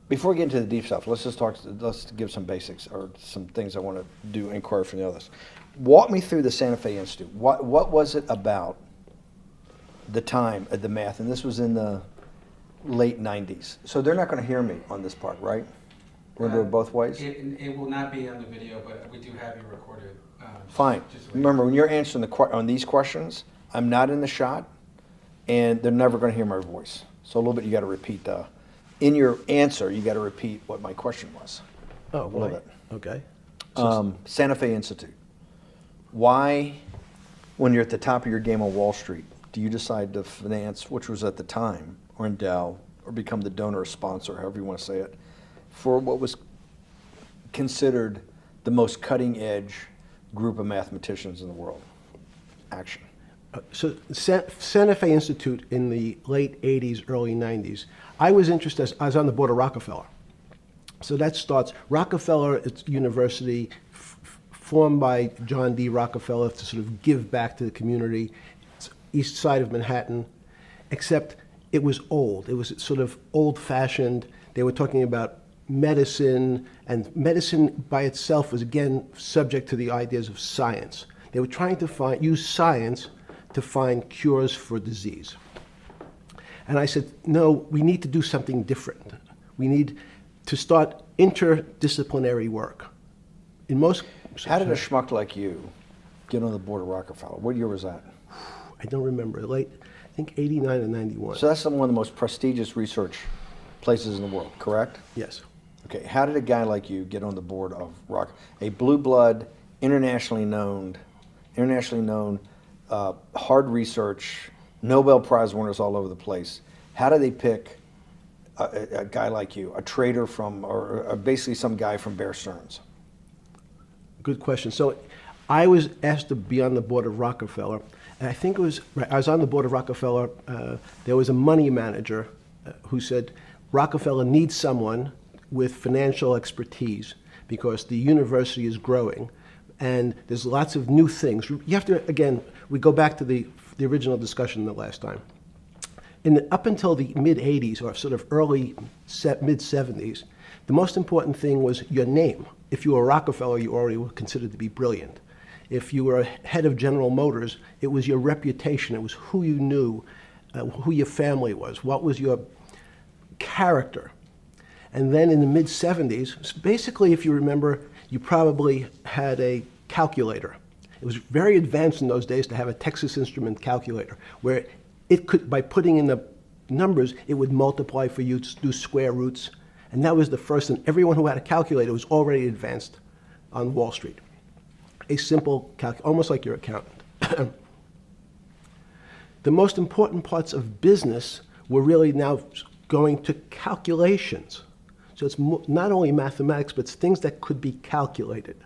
Before we get into the deep stuff, let's give some basics or some things I want to do inquire from the others. Walk me through the Santa Fe Institute. What was it about the time of the math? And this was in the late 90s. So they're not going to hear me on this part, right? We're going to do it both ways? It will not be on the video, but we do have you recorded. Fine. Remember, when you're answering on these questions, I'm not in the shot, and they're never going to hear my voice. So a little bit, you got to repeat in your answer, you got to repeat what my question was. Oh, a little bit. Okay. Santa Fe Institute. Why, when you're at the top of your game on Wall Street, do you decide to finance, which was at the time, or endow, or become the donor or sponsor, however you want to say it, for what was considered the most cutting edge group of mathematicians in the world? Action. So Santa Fe Institute in the late 80s, early 90s, I was interested, I was on the board of Rockefeller. So that starts, Rockefeller, it's university formed by John D. Rockefeller to sort of give back to the community. It's east side of Manhattan, except it was old. It was sort of old-fashioned. They were talking about medicine, and medicine by itself was, again, subject to the ideas of science. They were trying to use science to find cures for disease. And I said, no, we need to do something different. We need to start interdisciplinary work. In most... How did a schmuck like you get on the board of Rockefeller? What year was that? I don't remember. Late, I think 89 and 91. So that's one of the most prestigious research places in the world, correct? Yes. Okay, how did a guy like you get on the board of a blue blood, internationally known, hard research, Nobel Prize winners all over the place? How do they pick a guy like you, a trader from, or basically some guy from Bear Stearns? Good question. So I was asked to be on the board of Rockefeller. And I think it was, I was on the board of Rockefeller. There was a money manager who said, Rockefeller needs someone with financial expertise because the university is growing and there's lots of new things. You have to, again, we go back to the original discussion the last time. Up until the mid-'80s or sort of early mid-'70s, the most important thing was your name. If you were Rockefeller, you already were considered to be brilliant. If you were head of General Motors, it was your reputation. It was who you knew, who your family was, what was your character. And then in the mid-'70s, basically, if you remember, you probably had a calculator. It was very advanced in those days to have a Texas Instrument calculator, where it could, by putting in the numbers, it would multiply for you to do square roots. And that was the first, and everyone who had a calculator was already advanced on Wall Street. A simple calculator, almost like your accountant. The most important parts of business were really now going to calculations. So it's not only mathematics, but it's things that could be calculated.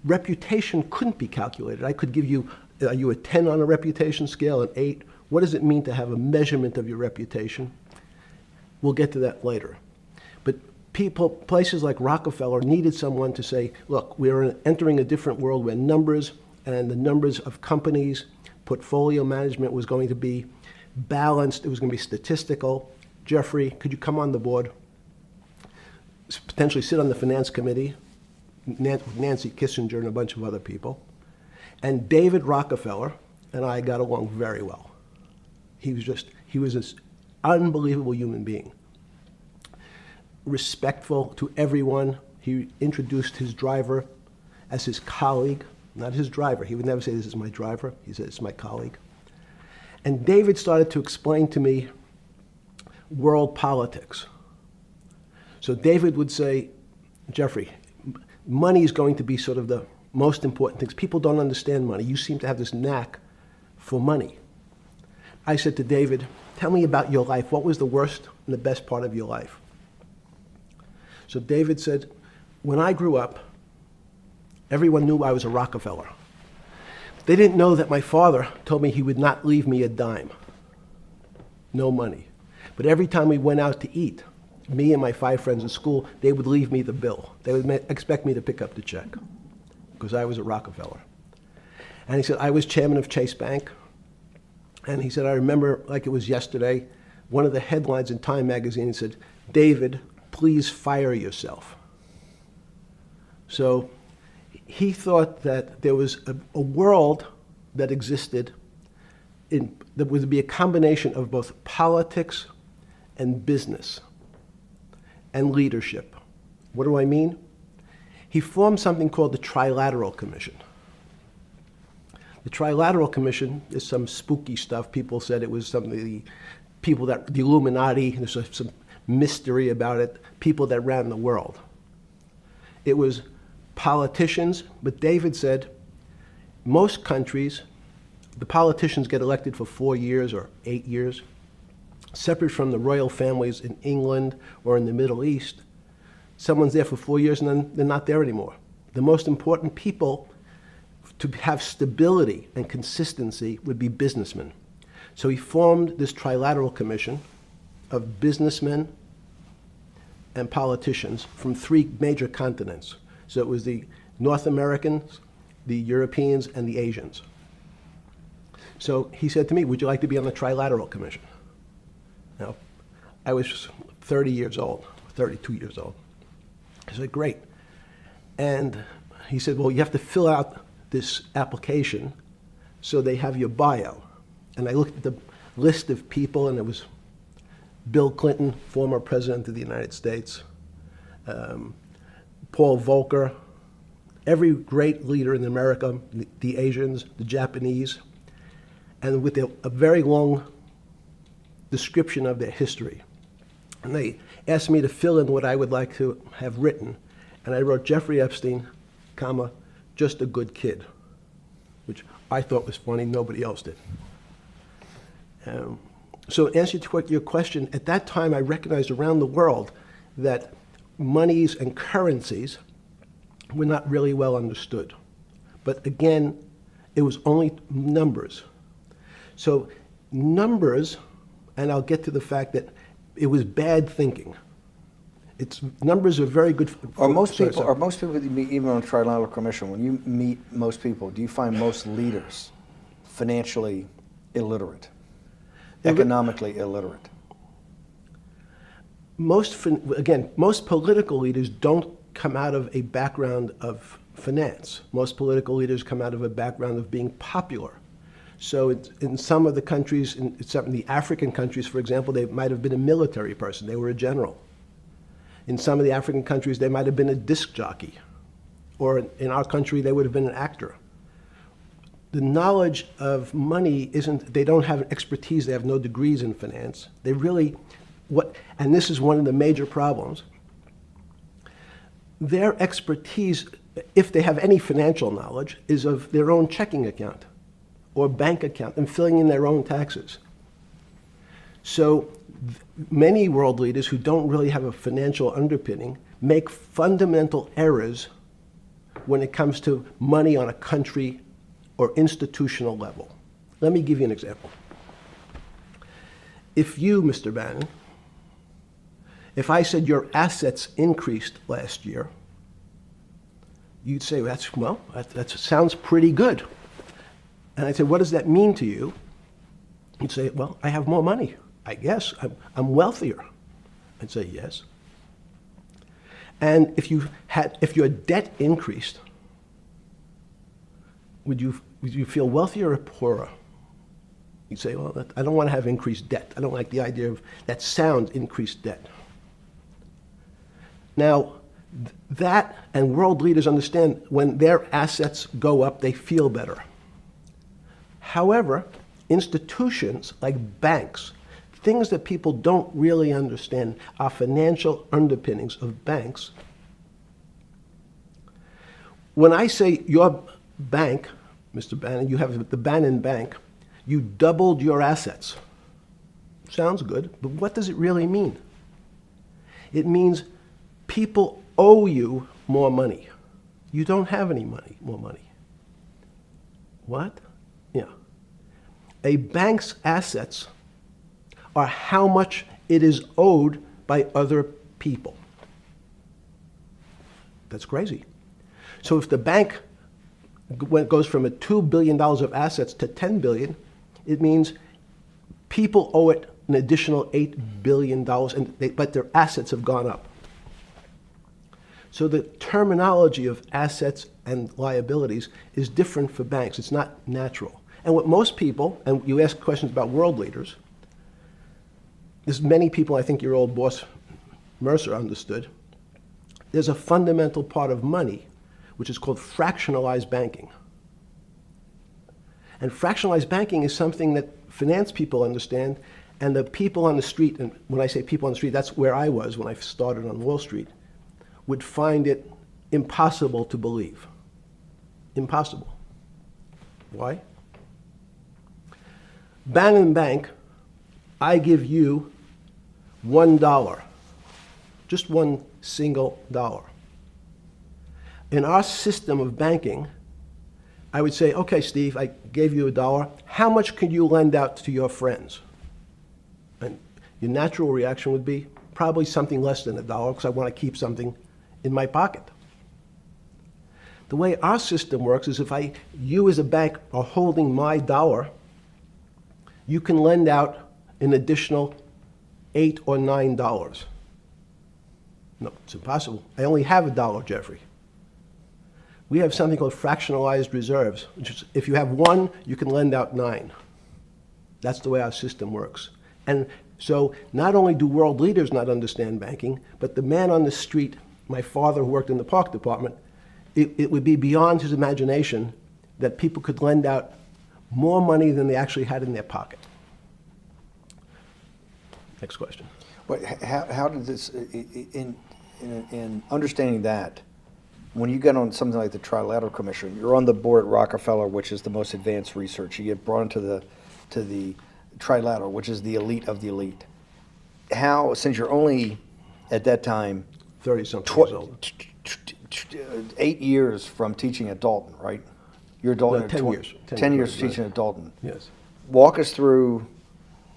Reputation couldn't be calculated. I could give you, are you a 10 on a reputation scale, an 8? What does it mean to have a measurement of your reputation? We'll get to that later. But places like Rockefeller needed someone to say, look, we're entering a different world where numbers and the numbers of companies, portfolio management was going to be balanced, it was going to be statistical. Jeffrey, could you come on the board? Potentially sit on the finance committee, Nancy Kissinger and a bunch of other people. And David Rockefeller and I got along very well. He was this unbelievable human being. Respectful to everyone. He introduced his driver as his colleague, not his driver. He would never say, this is my driver. He said, it's my colleague. And David started to explain to me world politics. So David would say, Jeffrey, money is going to be sort of the most important things. People don't understand money. You seem to have this knack for money. I said to David, tell me about your life. What was the worst and the best part of your life? So David said, when I grew up, everyone knew I was a Rockefeller. They didn't know that my father told me he would not leave me a dime. No money. But every time we went out to eat, me and my 5 friends in school, they would leave me the bill. They would expect me to pick up the check because I was a Rockefeller. And he said, I was chairman of Chase Bank. And he said, I remember like it was yesterday, one of the headlines in Time magazine said, David, please fire yourself. So he thought that there was a world that existed that would be a combination of both politics and business and leadership. What do I mean? He formed something called the Trilateral Commission. The Trilateral Commission is some spooky stuff. People said it was something, the Illuminati, there's some mystery about it, people that ran the world. It was politicians, but David said most countries, the politicians get elected for 4 years or 8 years, separate from the royal families in England or in the Middle East. Someone's there for 4 years and then they're not there anymore. The most important people to have stability and consistency would be businessmen. So he formed this Trilateral Commission of businessmen and politicians from 3 major continents. So it was the North Americans, the Europeans, and the Asians. So he said to me, would you like to be on the Trilateral Commission? Now, I was 30 years old, 32 years old. I said, great. And he said, well, you have to fill out this application so they have your bio. And I looked at the list of people, and it was Bill Clinton, former president of the United States, Paul Volcker, every great leader in America, the Asians, the Japanese, and with a very long description of their history. And they asked me to fill in what I would like to have written. And I wrote Jeffrey Epstein, comma, just a good kid, which I thought was funny, nobody else did. So in answer to your question, at that time I recognized around the world that monies and currencies were not really well understood. But again, it was only numbers. So numbers, and I'll get to the fact that it was bad thinking. Numbers are very good. Are most people that you meet, even on the Trilateral Commission, when you meet most people, do you find most leaders financially illiterate, economically illiterate? Most political leaders don't come out of a background of finance. Most political leaders come out of a background of being popular. So in some of the countries, in some of the African countries, for example, they might have been a military person. They were a general. In some of the African countries, they might have been a disc jockey. Or in our country, they would have been an actor. The knowledge of money they don't have expertise, they have no degrees in finance. They really, and this is one of the major problems, their expertise, if they have any financial knowledge, is of their own checking account or bank account and filling in their own taxes. So many world leaders who don't really have a financial underpinning make fundamental errors when it comes to money on a country or institutional level. Let me give you an example. If you, Mr. Bannon, if I said your assets increased last year, you'd say, that sounds pretty good. And I'd say, what does that mean to you? You'd say, well, I have more money. I guess I'm wealthier. I'd say yes. And if your debt increased, would you feel wealthier or poorer? You'd say, well, I don't want to have increased debt. I don't like the idea of that sound, increased debt. Now, that and world leaders understand when their assets go up, they feel better. However, institutions like banks, things that people don't really understand are financial underpinnings of banks. When I say your bank, Mr. Bannon, you have the Bannon Bank, you doubled your assets. Sounds good, but what does it really mean? It means people owe you more money. You don't have any more money. What? Yeah. A bank's assets are how much it is owed by other people. That's crazy. So if the bank goes from a $2 billion of assets to $10 billion, it means people owe it an additional $8 billion, but their assets have gone up. So the terminology of assets and liabilities is different for banks. It's not natural. And what most people, and you ask questions about world leaders, there's many people, I think your old boss Mercer understood, there's a fundamental part of money which is called fractionalized banking. And fractionalized banking is something that finance people understand, and the people on the street, and when I say people on the street, that's where I was when I started on Wall Street, would find it impossible to believe. Impossible. Why? Bannon Bank, I give you $1, just one single dollar. In our system of banking, I would say, okay, Steve, I gave you $1. How much could you lend out to your friends? And your natural reaction would be probably something less than $1 because I want to keep something in my pocket. The way our system works is if you as a bank are holding my dollar, you can lend out an additional $8 or $9. No, it's impossible. I only have $1, Jeffrey. We have something called fractionalized reserves, which is if you have 1, you can lend out 9. That's the way our system works. And so not only do world leaders not understand banking, but the man on the street, my father who worked in the park department, it would be beyond his imagination that people could lend out more money than they actually had in their pocket. Next question. But how did this, in understanding that, when you get on something like the Trilateral Commission, you're on the board at Rockefeller, which is the most advanced research. You get brought into the Trilateral, which is the elite of the elite. How, since you're only at that time 30-something years old. 8 years from teaching at Dalton, right? You're a Dalton. No, 10 years. 10 years right. teaching at Dalton. Yes. Walk us through.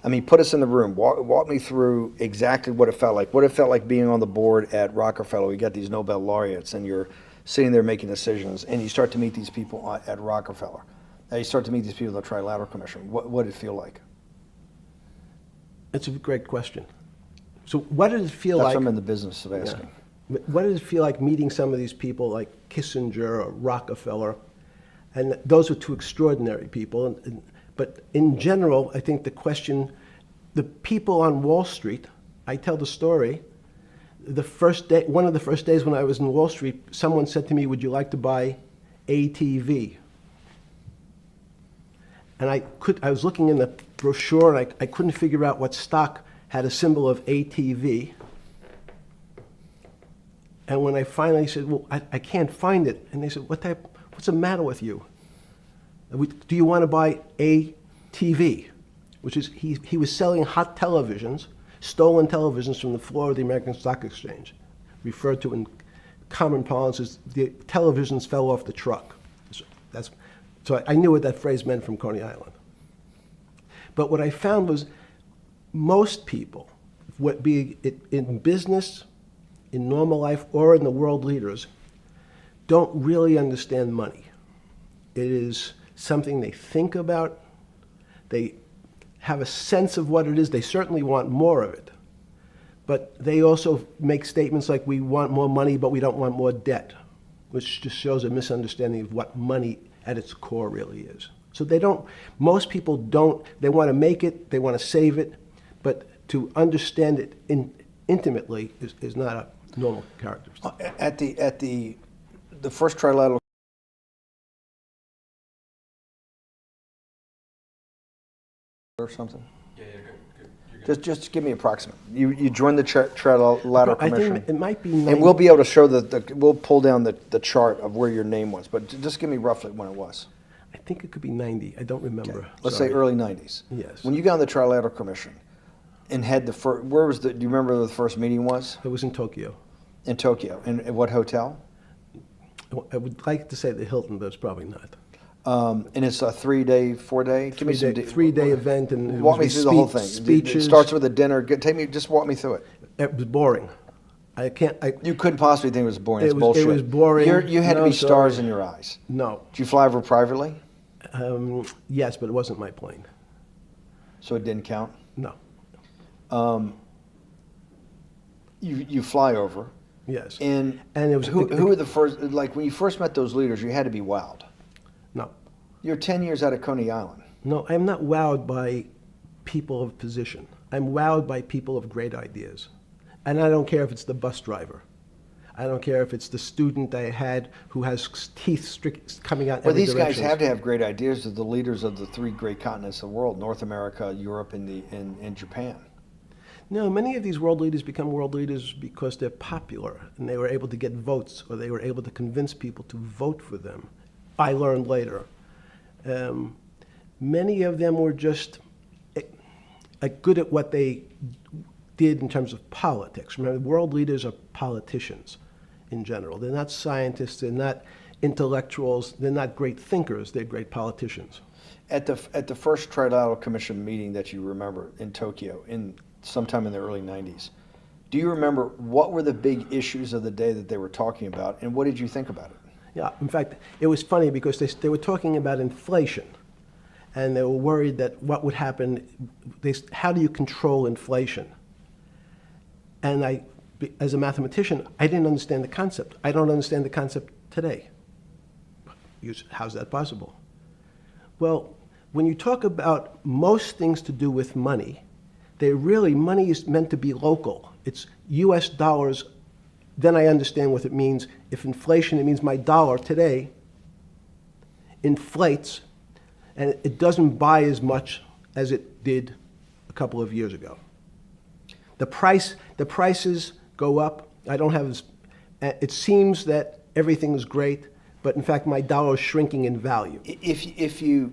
I mean, put us in the room. Walk me through exactly what it felt like. What it felt like being on the board at Rockefeller. You got these Nobel laureates, and you're sitting there making decisions, and you start to meet these people at Rockefeller. Now you start to meet these people at the Trilateral Commission. What did it feel like? It's a great question. So what did it feel That's like? what I'm in the business of asking. Yeah. What did it feel like meeting some of these people like Kissinger or Rockefeller? And those were two extraordinary people. But in general, I think the question, the people on Wall Street, I tell the story, the first day, one of the first days when I was in Wall Street, someone said to me, would you like to buy ATV? And I was looking in the brochure and I couldn't figure out what stock had a symbol of ATV. And when I finally said, well, I can't find it. And they said, what's the matter with you? Do you want to buy ATV? Which is, he was selling hot televisions, stolen televisions from the floor of the American Stock Exchange, referred to in common parlance as the televisions fell off the truck. So I knew what that phrase meant from Coney Island. But what I found was most people, be it in business, in normal life, or in the world leaders, don't really understand money. It is something they think about. They have a sense of what it is. They certainly want more of it. But they also make statements like, we want more money, but we don't want more debt, which just shows a misunderstanding of what money at its core really is. So most people don't, they want to make it, they want to save it, but to understand it intimately is not a normal characteristic. At the first Trilateral or something? Yeah, good. You're good. Just give me approximate. You joined the Trilateral I Commission. think it might be And we'll be able to show we'll pull down the chart of where your name was, but just give me roughly when it was. I think it could be 90. I don't remember. Okay. Let's Sorry. say early 90s. Yes. When you got on the Trilateral Commission and had the first, do you remember where the first meeting was? It was in Tokyo. In Tokyo. And at what hotel? I would like to say the Hilton, but it's probably not. And it's a 3-day, 4-day? Give me some Three-day event, and it walk me was through the whole thing. Speeches. It starts with a dinner. Just walk me through it. It was boring. You couldn't possibly think it was boring. It's It bullshit. was boring. You had to No, be stars sorry. in your eyes. No. Did you fly over privately? Yes, but it wasn't my plane. So it didn't count? No. You fly over. Yes. And And it was who were the first? Like when you first met those leaders, you had to be wowed. No. You're 10 years out of Coney Island. No, I'm not wowed by people of position. I'm wowed by people of great ideas. And I don't care if it's the bus driver. I don't care if it's the student I had who has teeth coming out Well, every these guys direction. have to have great ideas. They're the leaders of the three great continents of the world: North America, Europe, and Japan. No, many of these world leaders become world leaders because they're popular and they were able to get votes or they were able to convince people to vote for them. I learned later. Many of them were just good at what they did in terms of politics. Remember, world leaders are politicians in general. They're not scientists, they're not intellectuals, they're not great thinkers, they're great politicians. At the first Trilateral Commission meeting that you remember in Tokyo, sometime in the early 90s, do you remember what were the big issues of the day that they were talking about, and what did you think about it? Yeah, in fact, it was funny because they were talking about inflation, and they were worried that what would happen, how do you control inflation? And as a mathematician, I didn't understand the concept. I don't understand the concept today. How's that possible? Well, when you talk about most things to do with money, money is meant to be local. It's US dollars. Then I understand what it means. If inflation, it means my dollar today inflates, and it doesn't buy as much as it did a couple of years ago. The prices go up. I don't have as, it seems that everything is great, but in fact my dollar is shrinking in value. If you,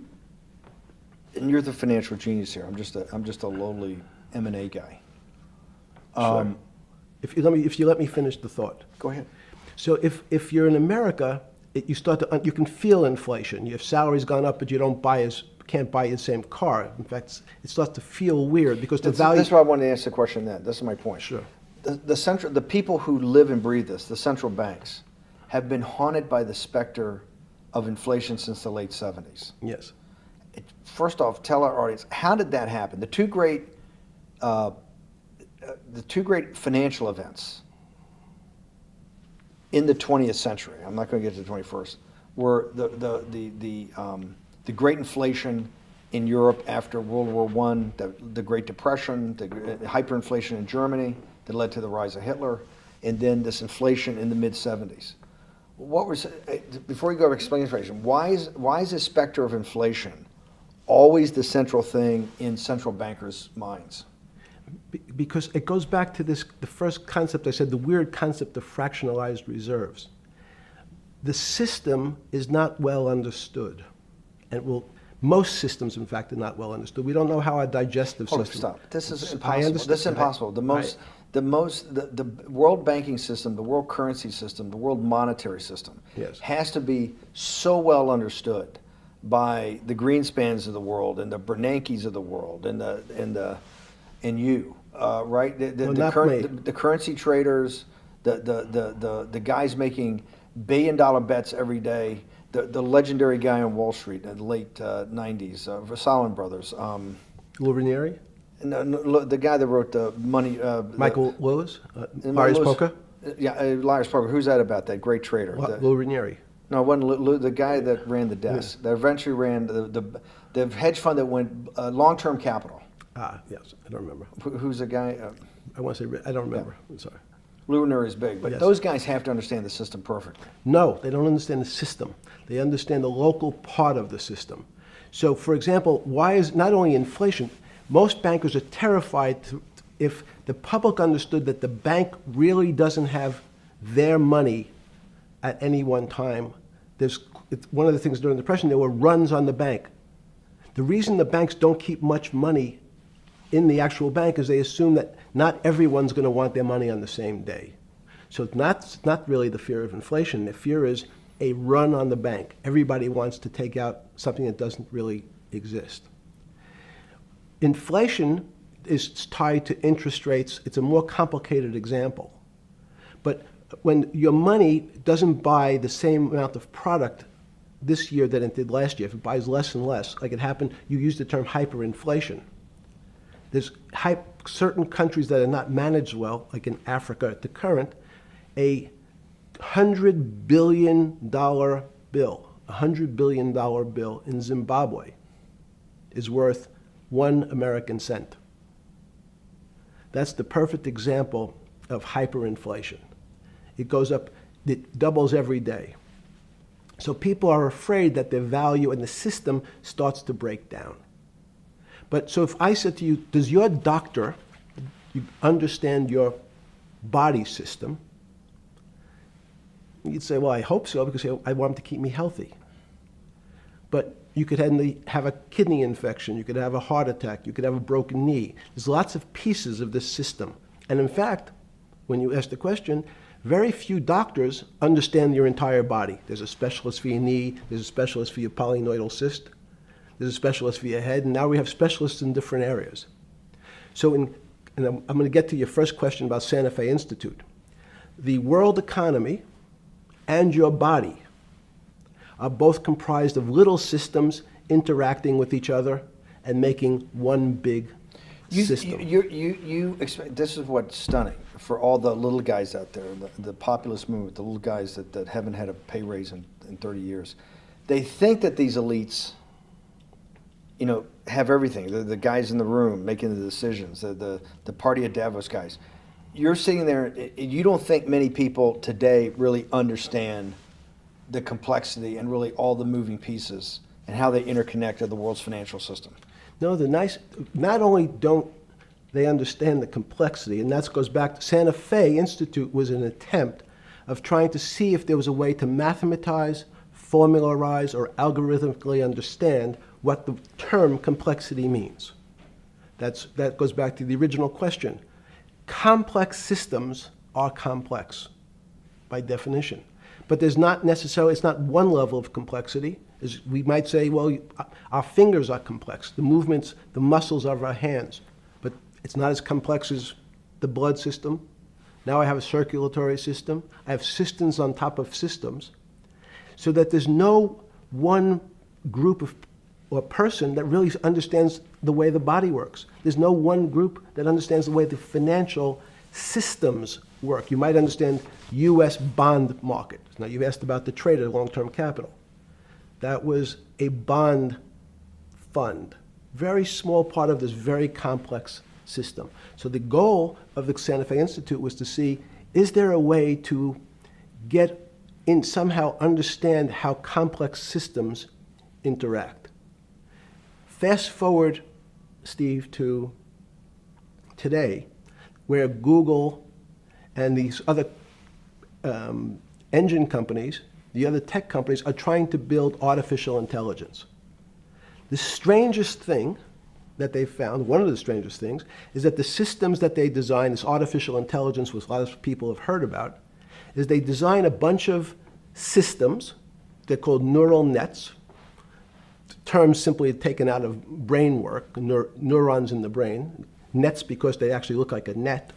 and you're the financial genius here. I'm just a lowly M&A guy. Sure. If you let me finish the thought. Go ahead. So if you're in America, you can feel inflation. Your salary's gone up, but you can't buy the same car. In fact, it starts to feel weird because the value. That's why I wanted to ask the question then. This is my point. Sure. The people who live and breathe this, the central banks, have been haunted by the specter of inflation since the late 70s. Yes. First off, tell our audience, how did that happen? The two great financial events in the 20th century, I'm not going to get to the 21st, were the great inflation in Europe after World War I, the Great Depression, the hyperinflation in Germany that led to the rise of Hitler, and then this inflation in the mid-70s. Before you go to explain inflation, why is this specter of inflation always the central thing in central bankers' minds? Because it goes back to the first concept I said, the weird concept of fractionalized reserves. The system is not well understood. And most systems, in fact, are not well understood. We don't know how our digestive system. Stop. This is I impossible. understand. This is impossible. The world banking system, the world currency system, the world monetary system has to be so well understood by the Greenspans of the world and the Bernankes of the world and you, right? The currency traders, the guys making billion-dollar bets every day. The legendary guy on Wall Street in the late 90s, Salomon Brothers. Lou Ranieri? No, the guy that wrote the money. Michael Lewis? Marius Poker? Yeah, Marius Poker. Who's that about? That great trader. Lou Ranieri. No, it wasn't Lou, the guy that ran the desk. Yeah. That eventually ran the hedge fund that went long-term capital. Yes, I don't remember. Who's the guy? I want to say, I don't remember. Yeah. I'm sorry. Lou Ranieri is big, but those guys have to understand the system perfectly. No, they don't understand the system. They understand the local part of the system. So, for example, why is not only inflation, most bankers are terrified if the public understood that the bank really doesn't have their money at any one time. One of the things during the Depression, there were runs on the bank. The reason the banks don't keep much money in the actual bank is they assume that not everyone's going to want their money on the same day. So it's not really the fear of inflation. The fear is a run on the bank. Everybody wants to take out something that doesn't really exist. Inflation is tied to interest rates. It's a more complicated example. But when your money doesn't buy the same amount of product this year than it did last year, if it buys less and less, like it happened, you used the term hyperinflation. There's certain countries that are not managed well, like in Africa at the current, a $100 billion bill, $100 billion bill in Zimbabwe is worth 1 American cent. That's the perfect example of hyperinflation. It goes up, it doubles every day. So people are afraid that their value in the system starts to break down. But so if I said to you, does your doctor understand your body system? You'd say, well, I hope so, because I want him to keep me healthy. But you could have a kidney infection, you could have a heart attack, you could have a broken knee. There's lots of pieces of this system. And in fact, when you ask the question, very few doctors understand your entire body. There's a specialist for your knee, there's a specialist for your polynoidal cyst, there's a specialist for your head, and now we have specialists in different areas. So and I'm going to get to your first question about Santa Fe Institute. The world economy and your body are both comprised of little systems interacting with each other and making one big system. This is what's stunning for all the little guys out there, the populist movement, the little guys that haven't had a pay raise in 30 years. They think that these elites, have everything. The guys in the room making the decisions, the party at Davos guys. You're sitting there, you don't think many people today really understand the complexity and really all the moving pieces and how they interconnect to the world's financial system. No, not only don't they understand the complexity, and that goes back to Santa Fe Institute was an attempt of trying to see if there was a way to mathematize, formularize, or algorithmically understand what the term complexity means. That goes back to the original question. Complex systems are complex by definition. But there's not necessarily, it's not one level of complexity. As we might say, well, our fingers are complex, the movements, the muscles of our hands, but it's not as complex as the blood system. Now I have a circulatory system. I have systems on top of systems, so that there's no one group of or person that really understands the way the body works. There's no one group that understands the way the financial systems work. You might understand U.S. bond market. Now, you've asked about the trade of long-term capital. That was a bond fund, very small part of this very complex system. So the goal of the Santa Fe Institute was to see, is there a way to get in, somehow understand how complex systems interact? Fast forward, Steve, to today, where Google and these other engine companies, the other tech companies, are trying to build artificial intelligence. The strangest thing that they've found, one of the strangest things, is that the systems that they design, this artificial intelligence, which a lot of people have heard about, is they design a bunch of systems. They're called neural nets. The term simply taken out of brain work, neurons in the brain. Nets because they actually look like a net.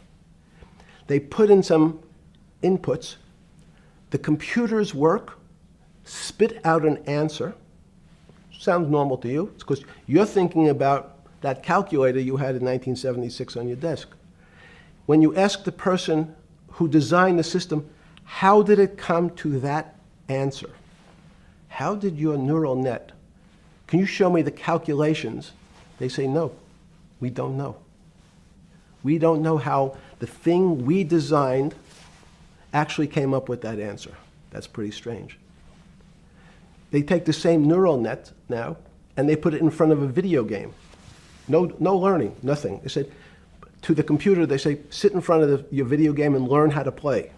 They put in some inputs. The computers work, spit out an answer. Sounds normal to you. It's because you're thinking about that calculator you had in 1976 on your desk. When you ask the person who designed the system, how did it come to that answer? How did your neural net, can you show me the calculations? They say, no, we don't know. We don't know how the thing we designed actually came up with that answer. That's pretty strange. They take the same neural net now and they put it in front of a video game. No learning, nothing. They said to the computer, they say, sit in front of your video game and learn how to play.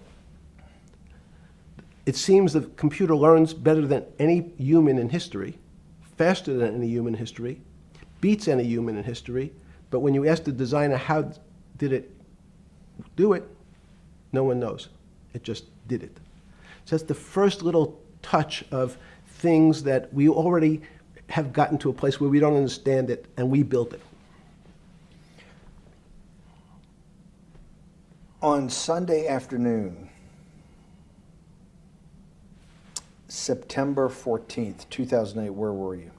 It seems the computer learns better than any human in history, faster than any human in history, beats any human in history, but when you ask the designer how did it do it, no one knows. It just did it. So that's the first little touch of things that we already have gotten to a place where we don't understand it and we built it. On Sunday afternoon, September 14th, 2008, where were you?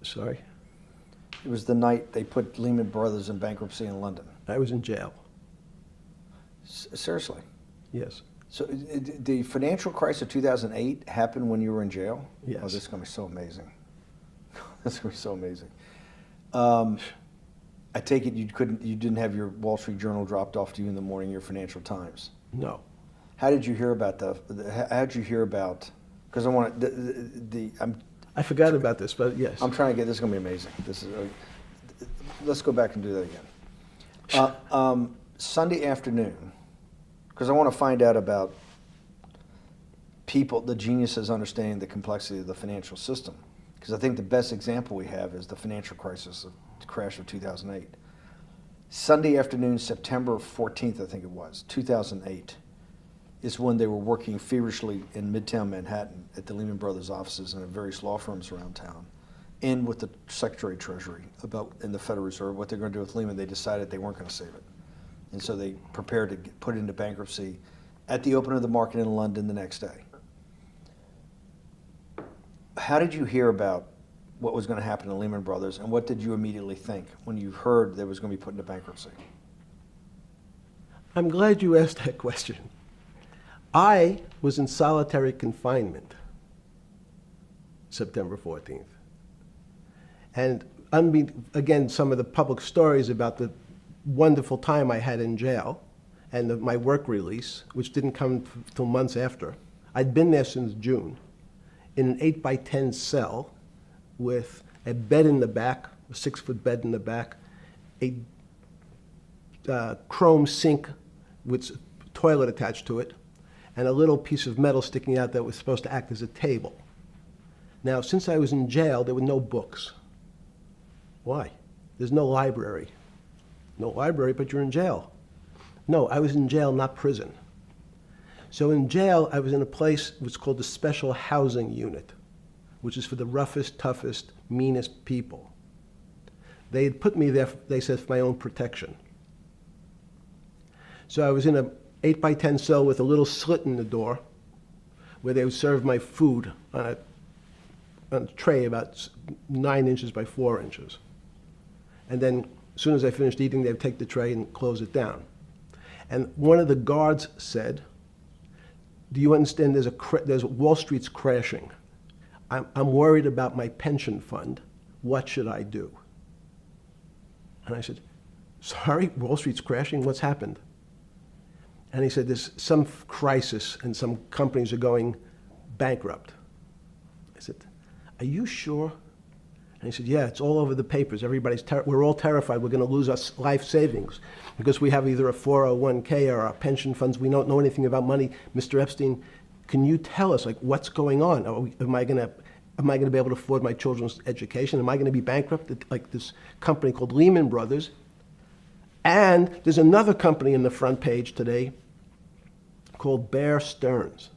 Sorry? It was the night they put Lehman Brothers in bankruptcy in London. I was in jail. Seriously? Yes. So the financial crisis of 2008 happened when you were in jail? Yes. Oh, this is going to be so amazing. This is going to be so amazing. I take it you didn't have your Wall Street Journal dropped off to you in the morning, your Financial Times. No. How did you hear about how did you hear about, because I want I forgot about this, but yes. I'm trying to get, this is going to be amazing. Let's go back and do that again. Sunday afternoon, because I want to find out about people, the geniuses understanding the complexity of the financial system. Because I think the best example we have is the financial crisis, the crash of 2008. Sunday afternoon, September 14th, I think it was, 2008, is when they were working feverishly in Midtown Manhattan at the Lehman Brothers offices and at various law firms around town, and with the Secretary of Treasury in the Federal Reserve, what they're going to do with Lehman. They decided they weren't going to save it. And so they prepared to put it into bankruptcy at the open of the market in London the next day. How did you hear about what was going to happen to Lehman Brothers, and what did you immediately think when you heard they was going to be put into bankruptcy? I'm glad you asked that question. I was in solitary confinement September 14th. And again, some of the public stories about the wonderful time I had in jail and my work release, which didn't come till months after. I'd been there since June in an 8x10 cell with a bed in the back, a 6-foot bed in the back, a chrome sink with a toilet attached to it, and a little piece of metal sticking out that was supposed to act as a table. Now, since I was in jail, there were no books. Why? There's no library. No library, but you're in jail. No, I was in jail, not prison. So in jail, I was in a place which was called the Special Housing Unit, which is for the roughest, toughest, meanest people. They had put me there, they said, for my own protection. So I was in a 8x10 cell with a little slit in the door where they would serve my food on a tray about 9 inches by 4 inches. And then as soon as I finished eating, they would take the tray and close it down. And one of the guards said, do you understand there's Wall Street's crashing. I'm worried about my pension fund. What should I do? And I said, sorry, Wall Street's crashing? What's happened? And he said, there's some crisis and some companies are going bankrupt. I said, are you sure? And he said, yeah, it's all over the papers. We're all terrified we're going to lose our life savings because we have either a 401k or our pension funds. We don't know anything about money. Mr. Epstein, can you tell us, like, what's going on? Am I going to be able to afford my children's education? Am I going to be bankrupt like this company called Lehman Brothers? And there's another company in the front page today called Bear Stearns.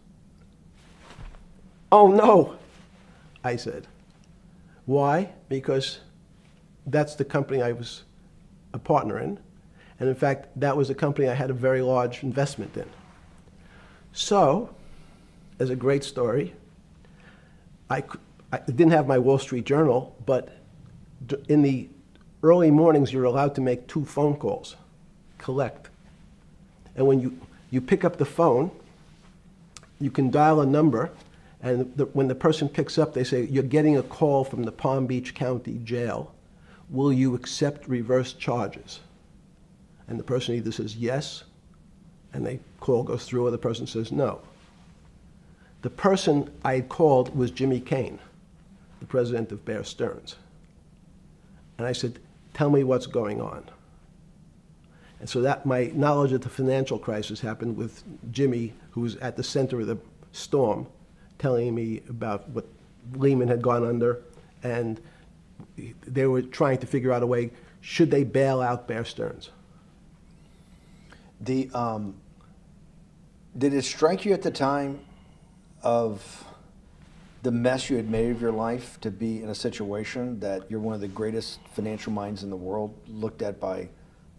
Oh, no, I said. Why? Because that's the company I was a partner in. And in fact, that was a company I had a very large investment in. So, as a great story, I didn't have my Wall Street Journal, but in the early mornings, you're allowed to make 2 phone calls, collect. And when you pick up the phone, you can dial a number, and when the person picks up, they say, you're getting a call from the Palm Beach County Jail. Will you accept reverse charges? And the person either says yes, and the call goes through, or the person says no. The person I had called was Jimmy Kane, the president of Bear Stearns. And I said, tell me what's going on. And so that my knowledge of the financial crisis happened with Jimmy, who was at the center of the storm, telling me about what Lehman had gone under, and they were trying to figure out a way, should they bail out Bear Stearns? Did it strike you at the time of the mess you had made of your life to be in a situation that you're one of the greatest financial minds in the world, looked at by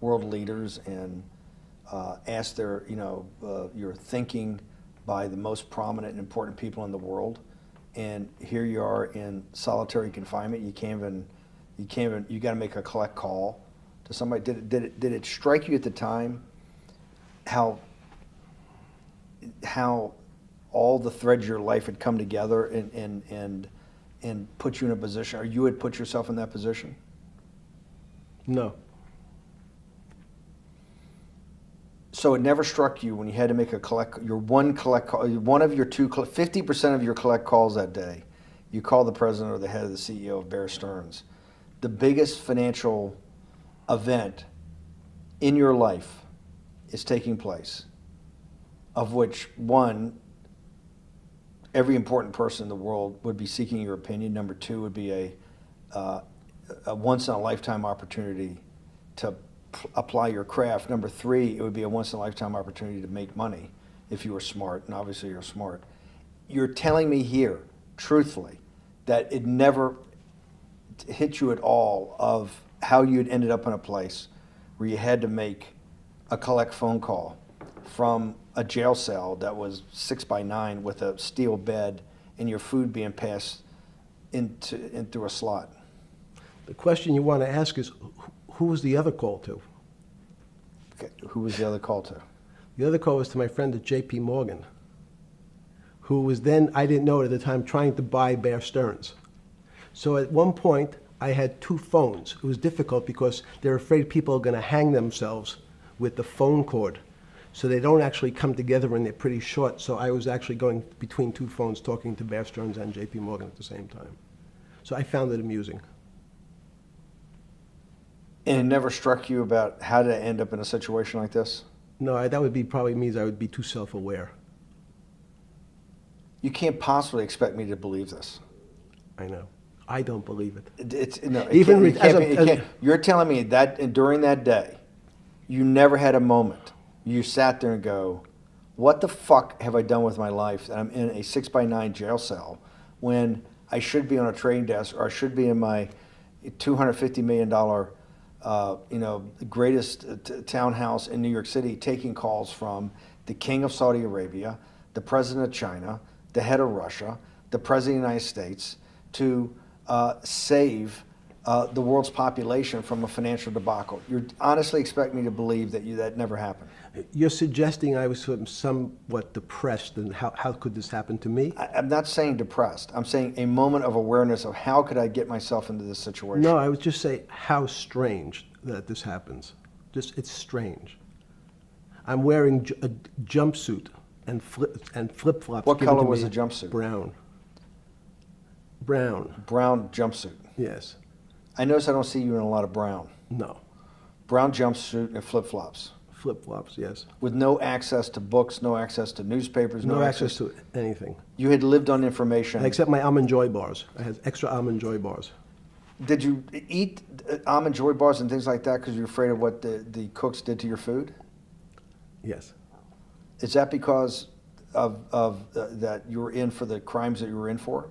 world leaders and asked your thinking by the most prominent and important people in the world, and here you are in solitary confinement. You got to make a collect call to somebody. Did it strike you at the time how how all the threads of your life had come together and put you in a position, or you had put yourself in that position? No. So it never struck you when you had to make one of your 50% of your collect calls that day, you call the president or the head of the CEO of Bear Stearns. The biggest financial event in your life is taking place, of which one, every important person in the world would be seeking your opinion. Number two would be a once-in-a-lifetime opportunity to apply your craft. Number three, it would be a once-in-a-lifetime opportunity to make money if you were smart, and obviously you're smart. You're telling me here, truthfully, that it never hit you at all of how you'd ended up in a place where you had to make a collect phone call from a jail cell that was 6x9 with a steel bed and your food being passed in through a slot. The question you want to ask is, who was the other call to? Okay. Who was the other call to? The other call was to my friend at J.P. Morgan, who was then, I didn't know it at the time, trying to buy Bear Stearns. So at one point, I had two phones. It was difficult because they're afraid people are going to hang themselves with the phone cord. So they don't actually come together and they're pretty short. So I was actually going between two phones talking to Bear Stearns and J.P. Morgan at the same time. So I found it amusing. And it never struck you about how to end up in a situation like this? No, that would be probably means I would be too self-aware. You can't possibly expect me to believe this. I know. I don't believe it. It's no, it Even can't, it can't as be, a- it can't. You're telling me that during that day, you never had a moment you sat there and go, what the fuck have I done with my life that I'm in a 6x9 jail cell when I should be on a trading desk, or I should be in my $250 million greatest townhouse in New York City, taking calls from the king of Saudi Arabia, the president of China, the head of Russia, the president of the United States, to save the world's population from a financial debacle. You honestly expect me to believe that never happened? You're suggesting I was somewhat depressed, and how could this happen to me? I'm not saying depressed. I'm saying a moment of awareness of how could I get myself into this situation. No, I would just say how strange that this happens. It's strange. I'm wearing a jumpsuit and flip-flops. What given color to was me. the jumpsuit? Brown. Brown. Brown jumpsuit. Yes. I notice I don't see you in a lot of brown. No. Brown jumpsuit and flip-flops. Flip-flops, yes. With no access to books, no access to newspapers, No access to anything. You had lived on information. Except my Almond Joy bars. I had extra Almond Joy bars. Did you eat Almond Joy bars and things like that because you're afraid of what the cooks did to your food? Yes. Is that because of that you were in for the crimes that you were in for?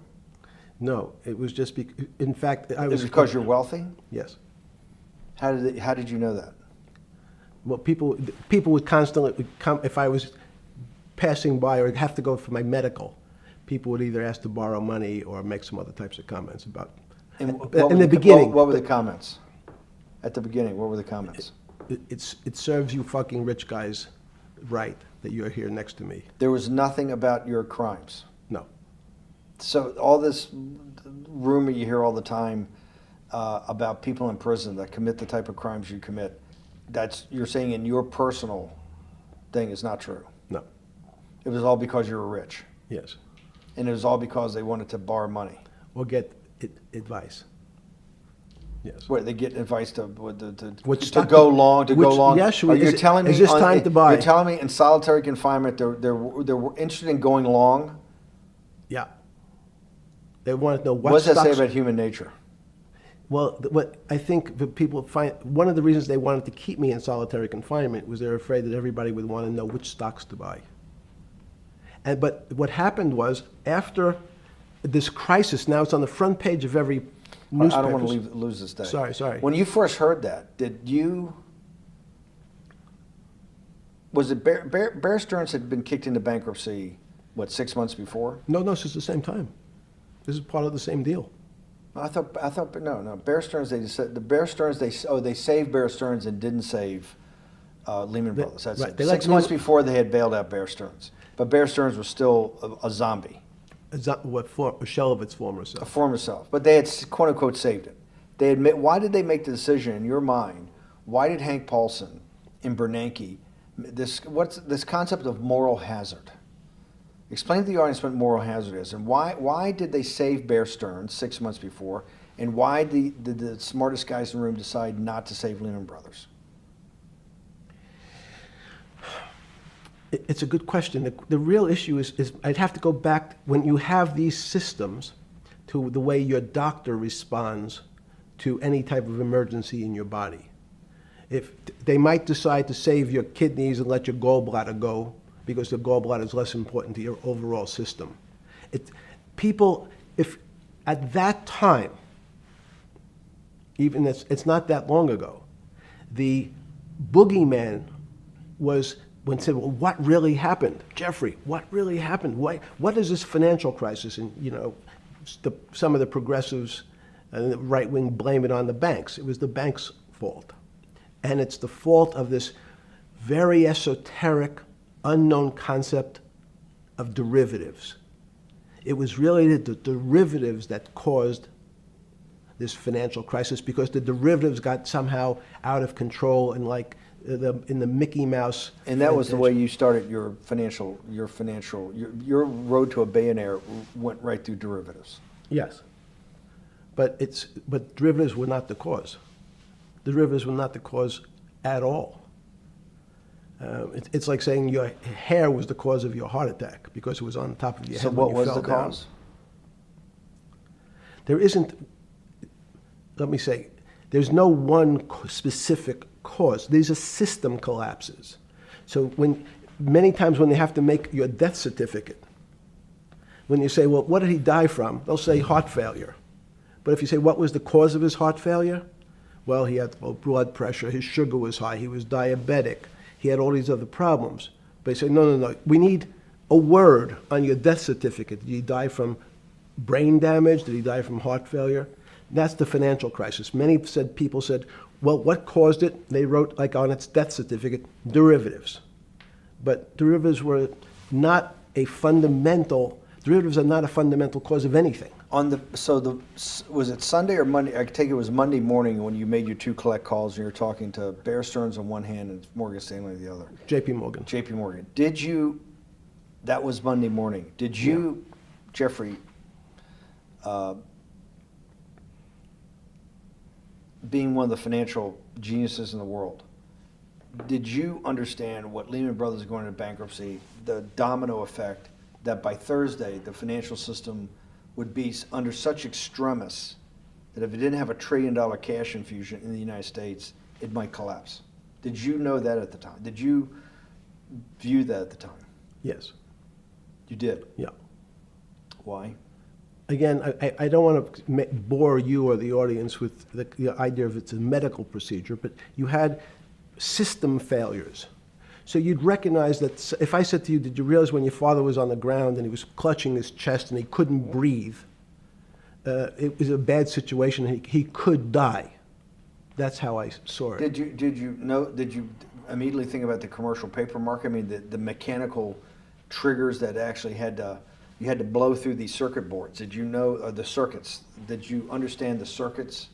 No, it was just in fact, I Is was... it because you're wealthy? Yes. How did you know that? Well, people would constantly come, if I was passing by or have to go for my medical, people would either ask to borrow money or make some other types of comments about... In the beginning... What were the comments? At the beginning, what were the comments? It serves you fucking rich guys right that you're here next to me. There was nothing about your crimes. No. So all this rumor you hear all the time about people in prison that commit the type of crimes you commit, you're saying in your personal thing is not true. No. It was all because you were rich. Yes. And it was all because they wanted to borrow money. Or get advice. Yes. What, they get advice to stock go long, to go long? Yes. Are you telling me is this time to buy? You're telling me in solitary confinement they're interested in going long? Yeah. They want to know what What does that say stocks... about human nature? Well, what I think the people find, one of the reasons they wanted to keep me in solitary confinement was they're afraid that everybody would want to know which stocks to buy. But what happened was, after this crisis, now it's on the front page of every newspaper. I don't want to lose this day. Sorry. When you first heard that, was it Bear Stearns had been kicked into bankruptcy, 6 months before? No, this is the same time. This is part of the same deal. I thought, no. Bear Stearns, they saved Bear Stearns and didn't save Lehman Brothers. That's right. it. They 6 let months Lehman- before they had bailed out Bear Stearns. But Bear Stearns was still a zombie, A shell of its former a self. former self. But they had quote unquote saved it. They admit. Why did they make the decision in your mind? Why did Hank Paulson and Bernanke what's this concept of moral hazard? Explain to the audience what moral hazard is, and why did they save Bear Stearns 6 months before, and why did the smartest guys in the room decide not to save Lehman Brothers? It's a good question. The real issue is I'd have to go back when you have these systems to the way your doctor responds to any type of emergency in your body. If they might decide to save your kidneys and let your gallbladder go because the gallbladder is less important to your overall system. If at that time, even it's not that long ago, the boogeyman was when said, well, what really happened? Jeffrey, what really happened? What is this financial crisis? And, some of the progressives and the right wing blame it on the banks. It was the banks' fault. And it's the fault of this very esoteric, unknown concept of derivatives. It was really the derivatives that caused this financial crisis because the derivatives got somehow out of control and in the Mickey Mouse. And that was the way you started your road to a billionaire went right through derivatives. Yes. But derivatives were not the cause. Derivatives were not the cause at all. It's like saying your hair was the cause of your heart attack because it was on top of your head. So what was the cause? There isn't, let me say, there's no one specific cause. These are system collapses. So many times when they have to make your death certificate, when you say, well, what did he die from? They'll say heart failure. But if you say, what was the cause of his heart failure? Well, he had low blood pressure, his sugar was high, he was diabetic, he had all these other problems. But they say, no, we need a word on your death certificate. Did he die from brain damage? Did he die from heart failure? That's the financial crisis. Many people said, well, what caused it? They wrote, like on its death certificate, derivatives. But derivatives are not a fundamental cause of anything. Was it Sunday or Monday? I take it was Monday morning when you made your two collect calls and you were talking to Bear Stearns on one hand and Morgan Stanley on the other. J.P. Morgan. J.P. Morgan. That was Monday morning. Did you, Jeffrey, being one of the financial geniuses in the world, did you understand what Lehman Brothers going into bankruptcy, the domino effect, that by Thursday the financial system would be under such extremis that if it didn't have $1 trillion cash infusion in the United States, it might collapse? Did you know that at the time? Did you view that at the time? Yes. You did? Yeah. Why? Again, I don't want to bore you or the audience with the idea of it's a medical procedure, but you had system failures. So you'd recognize that if I said to you, did you realize when your father was on the ground and he was clutching his chest and he couldn't breathe, it was a bad situation, he could die. That's how I saw it. Did you immediately think about the commercial paper market? I mean, the mechanical triggers that actually you had to blow through these circuit boards. Did you know the circuits? Did you understand the circuits?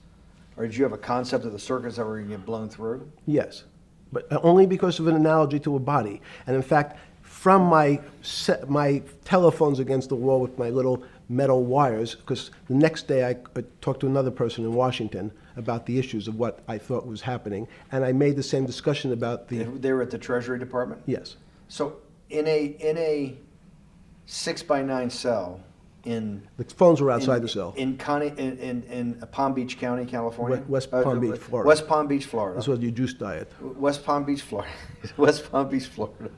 Or did you have a concept of the circuits that were going to get blown through? Yes, but only because of an analogy to a body. And in fact, from my telephones against the wall with my little metal wires, because the next day I talked to another person in Washington about the issues of what I thought was happening, and I made the same discussion about the... They were at the Treasury Department? Yes. So in a 6x9 cell in... The phones were outside the cell. In Palm Beach County, California? West Palm Beach, Florida. West Palm Beach, Florida. That's what your juice diet. West Palm Beach, Florida. West Palm Beach, Florida.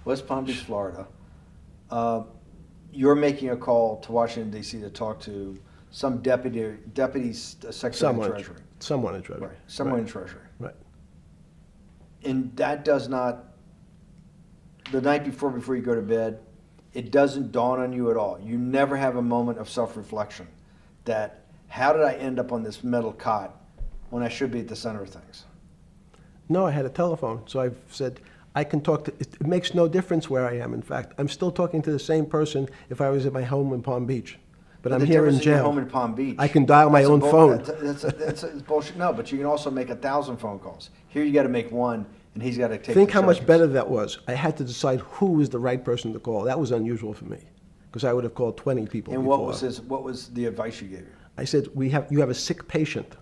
West Palm Beach, Florida. You're making a call to Washington, D.C. to talk to some deputy secretary of Treasury. Someone in Treasury. Right. Someone in Treasury. Right. And that does not, the night before you go to bed, it doesn't dawn on you at all. You never have a moment of self-reflection that, how did I end up on this metal cot when I should be at the center of things? No, I had a telephone. So I said, I can talk to, it makes no difference where I am, in fact. I'm still talking to the same person if I was at my home in Palm Beach. But I'm the here in difference in your jail. home in Palm Beach. I can dial my that's a own phone. That's bullshit. No, but you can also make 1,000 phone calls. Here you got to make one, and he's got to take. Think the how much charges. better that was. I had to decide who was the right person to call. That was unusual for me, because I would have called 20 people And before. what was the advice you gave him? I said, you have a sick patient,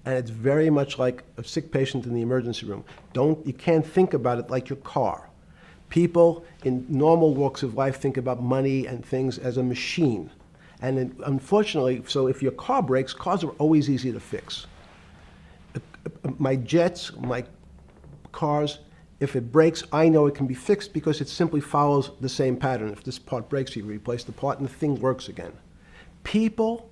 and it's very much like a sick patient in the emergency room. You can't think about it like your car. People in normal walks of life think about money and things as a machine. And unfortunately, so if your car breaks, cars are always easy to fix. My jets, my cars, if it breaks, I know it can be fixed because it simply follows the same pattern. If this part breaks, you replace the part and the thing works again. People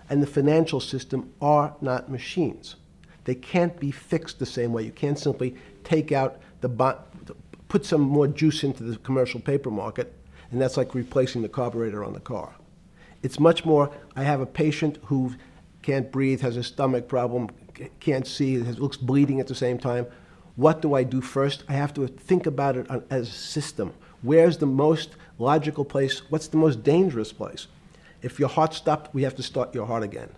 and the financial system are not machines. They can't be fixed the same way. You can't simply take out put some more juice into the commercial paper market, and that's like replacing the carburetor on the car. It's much more, I have a patient who can't breathe, has a stomach problem, can't see, looks bleeding at the same time. What do I do first? I have to think about it as a system. Where's the most logical place? What's the most dangerous place? If your heart stopped, we have to start your heart again.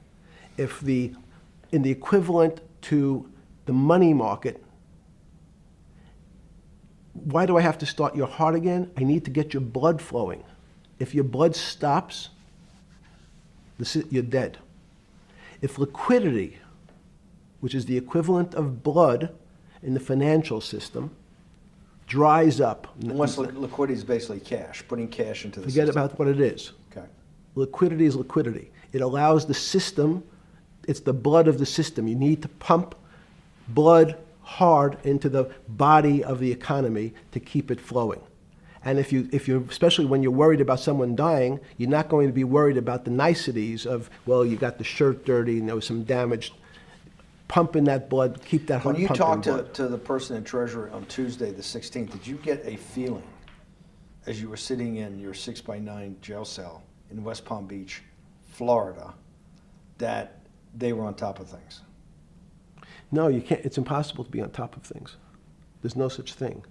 In the equivalent to the money market, why do I have to start your heart again? I need to get your blood flowing. If your blood stops, you're dead. If liquidity, which is the equivalent of blood in the financial system, dries up. Once liquidity is basically cash, putting cash into the Forget system. about what it is. Okay. Liquidity is liquidity. It allows the system, it's the blood of the system. You need to pump blood hard into the body of the economy to keep it flowing. And if you're, especially when you're worried about someone dying, you're not going to be worried about the niceties of, well, you got the shirt dirty and there was some damage. Pump in that blood, keep that heart When you pumping talked to the person in Treasury on Tuesday, the 16th, did you get a feeling as you were sitting in your 6x9 jail cell in West Palm Beach, Florida, that they were on top of things? No, you can't. It's impossible to be on top of things. There's no such thing.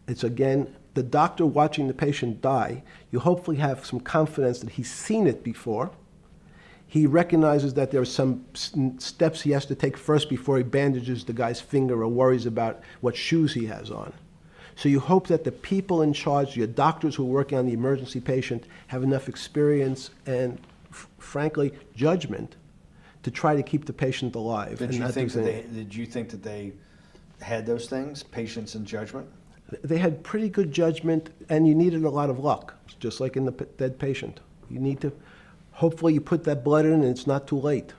It's, again, the doctor watching the patient die. You hopefully have some confidence that he's seen it before. He recognizes that there are some steps he has to take first before he bandages the guy's finger or worries about what shoes he has on. So you hope that the people in charge, your doctors who are working on the emergency patient, have enough experience and, frankly, judgment to try to keep the patient alive. Did you think that they had those things, patience and judgment? They had pretty good judgment, and you needed a lot of luck, just like in the dead patient. You need to, hopefully you put that blood in and it's not too late.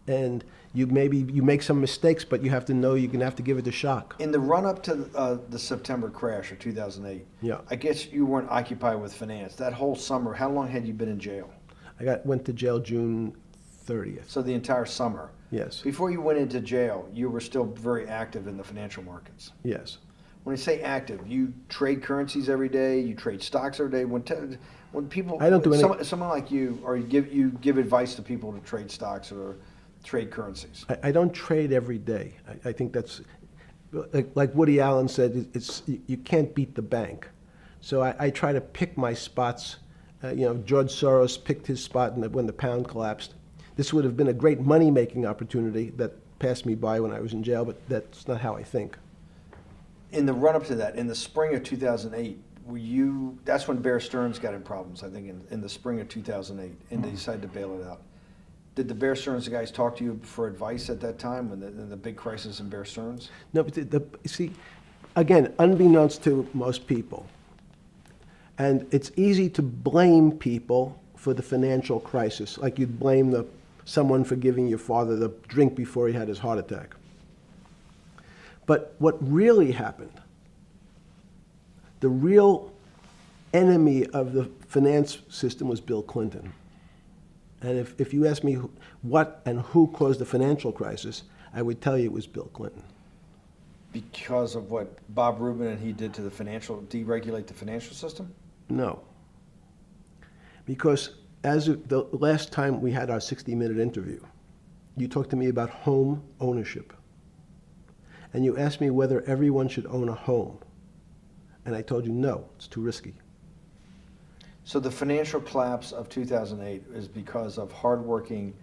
And you make some mistakes, but you have to know you're going to have to give it a shock. In the run-up to the September crash of 2008, Yeah. I guess you weren't occupied with finance. That whole summer, how long had you been in jail? Went to jail June 30th. So the entire summer. Yes. Before you went into jail, you were still very active in the financial markets. Yes. When I say active, you trade currencies every day, you trade stocks every day. When people, I don't do any. someone like you, or you give advice to people to trade stocks or trade currencies. I don't trade every day. I think that's, like Woody Allen said, you can't beat the bank. So I try to pick my spots. George Soros picked his spot when the pound collapsed. This would have been a great money-making opportunity that passed me by when I was in jail, but that's not how I think. In the run-up to that, in the spring of 2008, that's when Bear Stearns got in problems, I think, in the spring of 2008, and they decided to bail it out. Did the Bear Stearns guys talk to you for advice at that time, in the big crisis in Bear Stearns? No, but see, again, unbeknownst to most people, and it's easy to blame people for the financial crisis, like you'd blame someone for giving your father the drink before he had his heart attack. But what really happened, the real enemy of the finance system was Bill Clinton. And if you ask me what and who caused the financial crisis, I would tell you it was Bill Clinton. Because of what Bob Rubin and he did to deregulate the financial system? No. Because as of the last time we had our 60-minute interview, you talked to me about home ownership. and you asked me whether everyone should own a home. And I told you, no, it's too risky. So the financial collapse of 2008 is because of hardworking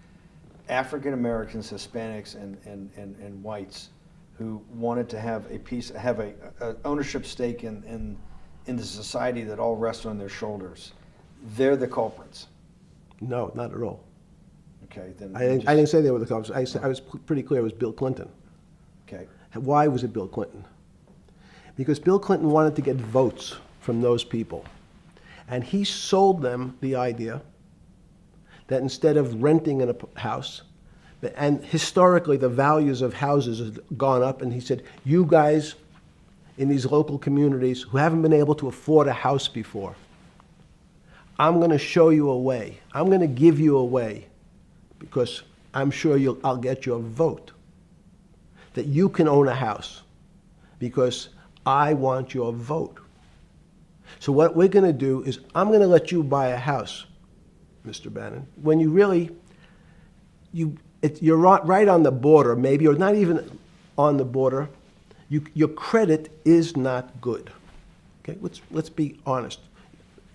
African Americans, Hispanics, and whites who wanted to have a ownership stake in the society that all rests on their shoulders. They're the culprits. No, not at all. Okay, then I didn't say they were the culprits. I was pretty clear it was Bill Clinton. Okay. Why was it Bill Clinton? Because Bill Clinton wanted to get votes from those people. And he sold them the idea that instead of renting in a house, and historically the values of houses have gone up, and he said, you guys in these local communities who haven't been able to afford a house before, I'm going to show you a way. I'm going to give you a way because I'm sure I'll get your vote that you can own a house because I want your vote. So what we're going to do is I'm going to let you buy a house, Mr. Bannon, when you really, you're right on the border, maybe, or not even on the border. Your credit is not good. Okay, let's be honest.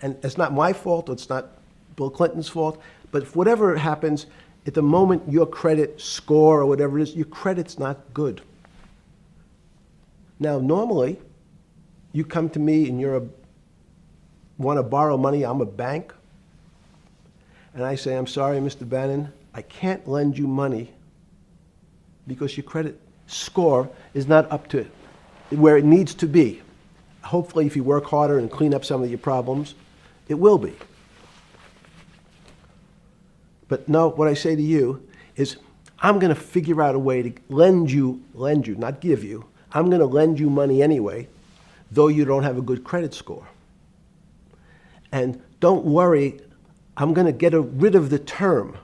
And it's not my fault, it's not Bill Clinton's fault, but if whatever happens, at the moment your credit score or whatever it is, your credit's not good. Now, normally, you come to me and want to borrow money, I'm a bank, and I say, I'm sorry, Mr. Bannon, I can't lend you money because your credit score is not up to where it needs to be. Hopefully, if you work harder and clean up some of your problems, it will be. But no, what I say to you is, I'm going to figure out a way to lend you, not give you. I'm going to lend you money anyway, though you don't have a good credit score. And don't worry, I'm going to get rid of the term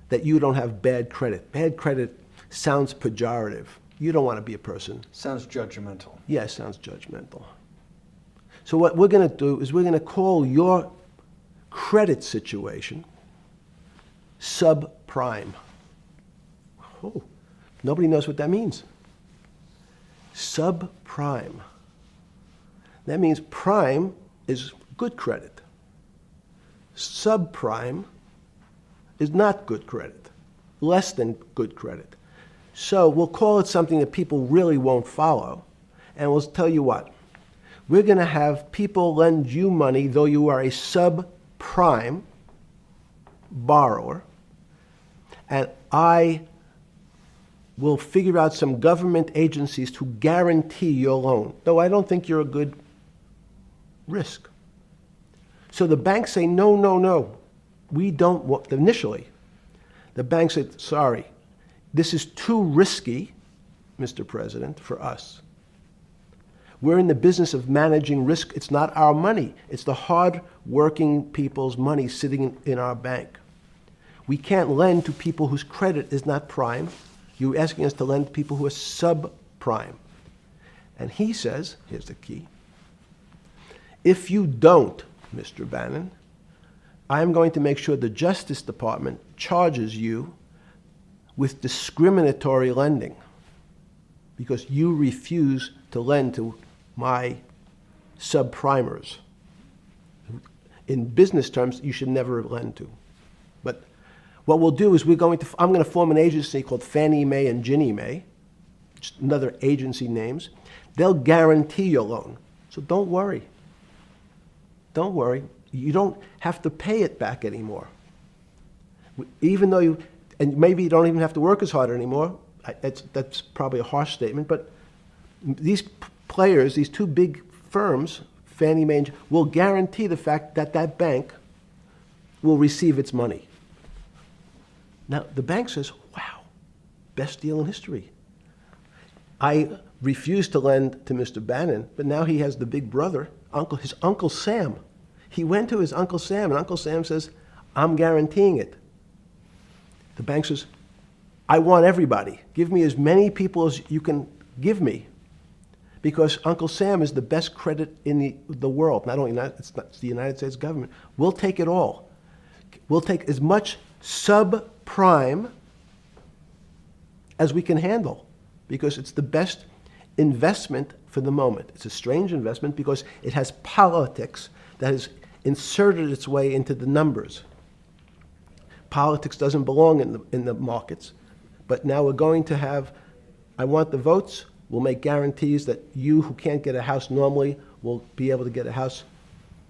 that you don't have bad credit. Bad credit sounds pejorative. You don't want to be a person. Sounds judgmental. Yeah, it sounds judgmental. So what we're going to do is we're going to call your credit situation subprime. Oh, nobody knows what that means. Subprime. That means prime is good credit. Subprime is not good credit, less than good credit. So we'll call it something that people really won't follow, and we'll tell you what. We're going to have people lend you money, though you are a subprime borrower, and I will figure out some government agencies to guarantee your loan, though I don't think you're a good risk. So the banks say, no, no, no, we don't want, initially, the bank said, sorry, this is too risky, Mr. President, for us. We're in the business of managing risk. It's not our money. It's the hard-working people's money sitting in our bank. We can't lend to people whose credit is not prime. You're asking us to lend to people who are subprime. And he says, here's the key, if you don't, Mr. Bannon, I'm going to make sure the Justice Department charges you with discriminatory lending because you refuse to lend to my subprimers. In business terms, you should never lend to. But what we'll do is I'm going to form an agency called Fannie Mae and Ginnie Mae, just another agency names. They'll guarantee your loan. So don't worry. Don't worry. You don't have to pay it back anymore. Even though and maybe you don't even have to work as hard anymore. That's probably a harsh statement, but these players, these two big firms, Fannie Mae, will guarantee the fact that that bank will receive its money. Now, the bank says, wow, best deal in history. I refused to lend to Mr. Bannon, but now he has the big brother, his Uncle Sam. He went to his Uncle Sam, and Uncle Sam says, I'm guaranteeing it. The bank says, I want everybody. Give me as many people as you can give me. Because Uncle Sam is the best credit in the world. Not only it's the United States government. We'll take it all. We'll take as much subprime as we can handle. Because it's the best investment for the moment. It's a strange investment because it has politics that has inserted its way into the numbers. Politics doesn't belong in the markets. But now we're going to have, I want the votes, we'll make guarantees that you who can't get a house normally will be able to get a house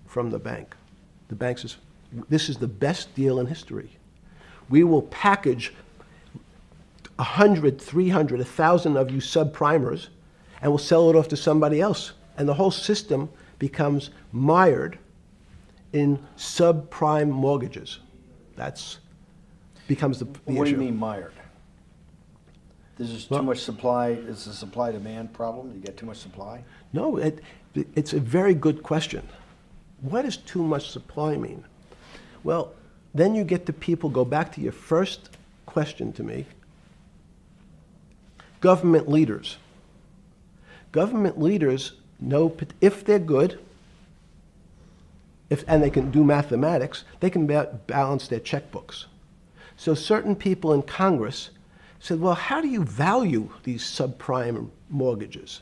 from the bank. The bank says, this is the best deal in history. We will package 100, 300, 1,000 of you subprimers, and we'll sell it off to somebody else. And the whole system becomes mired in subprime mortgages. That's becomes the issue. What do you mean mired? There's just Well- too much supply, it's a supply-demand problem, you get too much supply? No, it's a very good question. What does too much supply mean? Well, then you get to people, go back to your first question to me. Government leaders. Government leaders know if they're good, and they can do mathematics, they can balance their checkbooks. So certain people in Congress said, well, how do you value these subprime mortgages?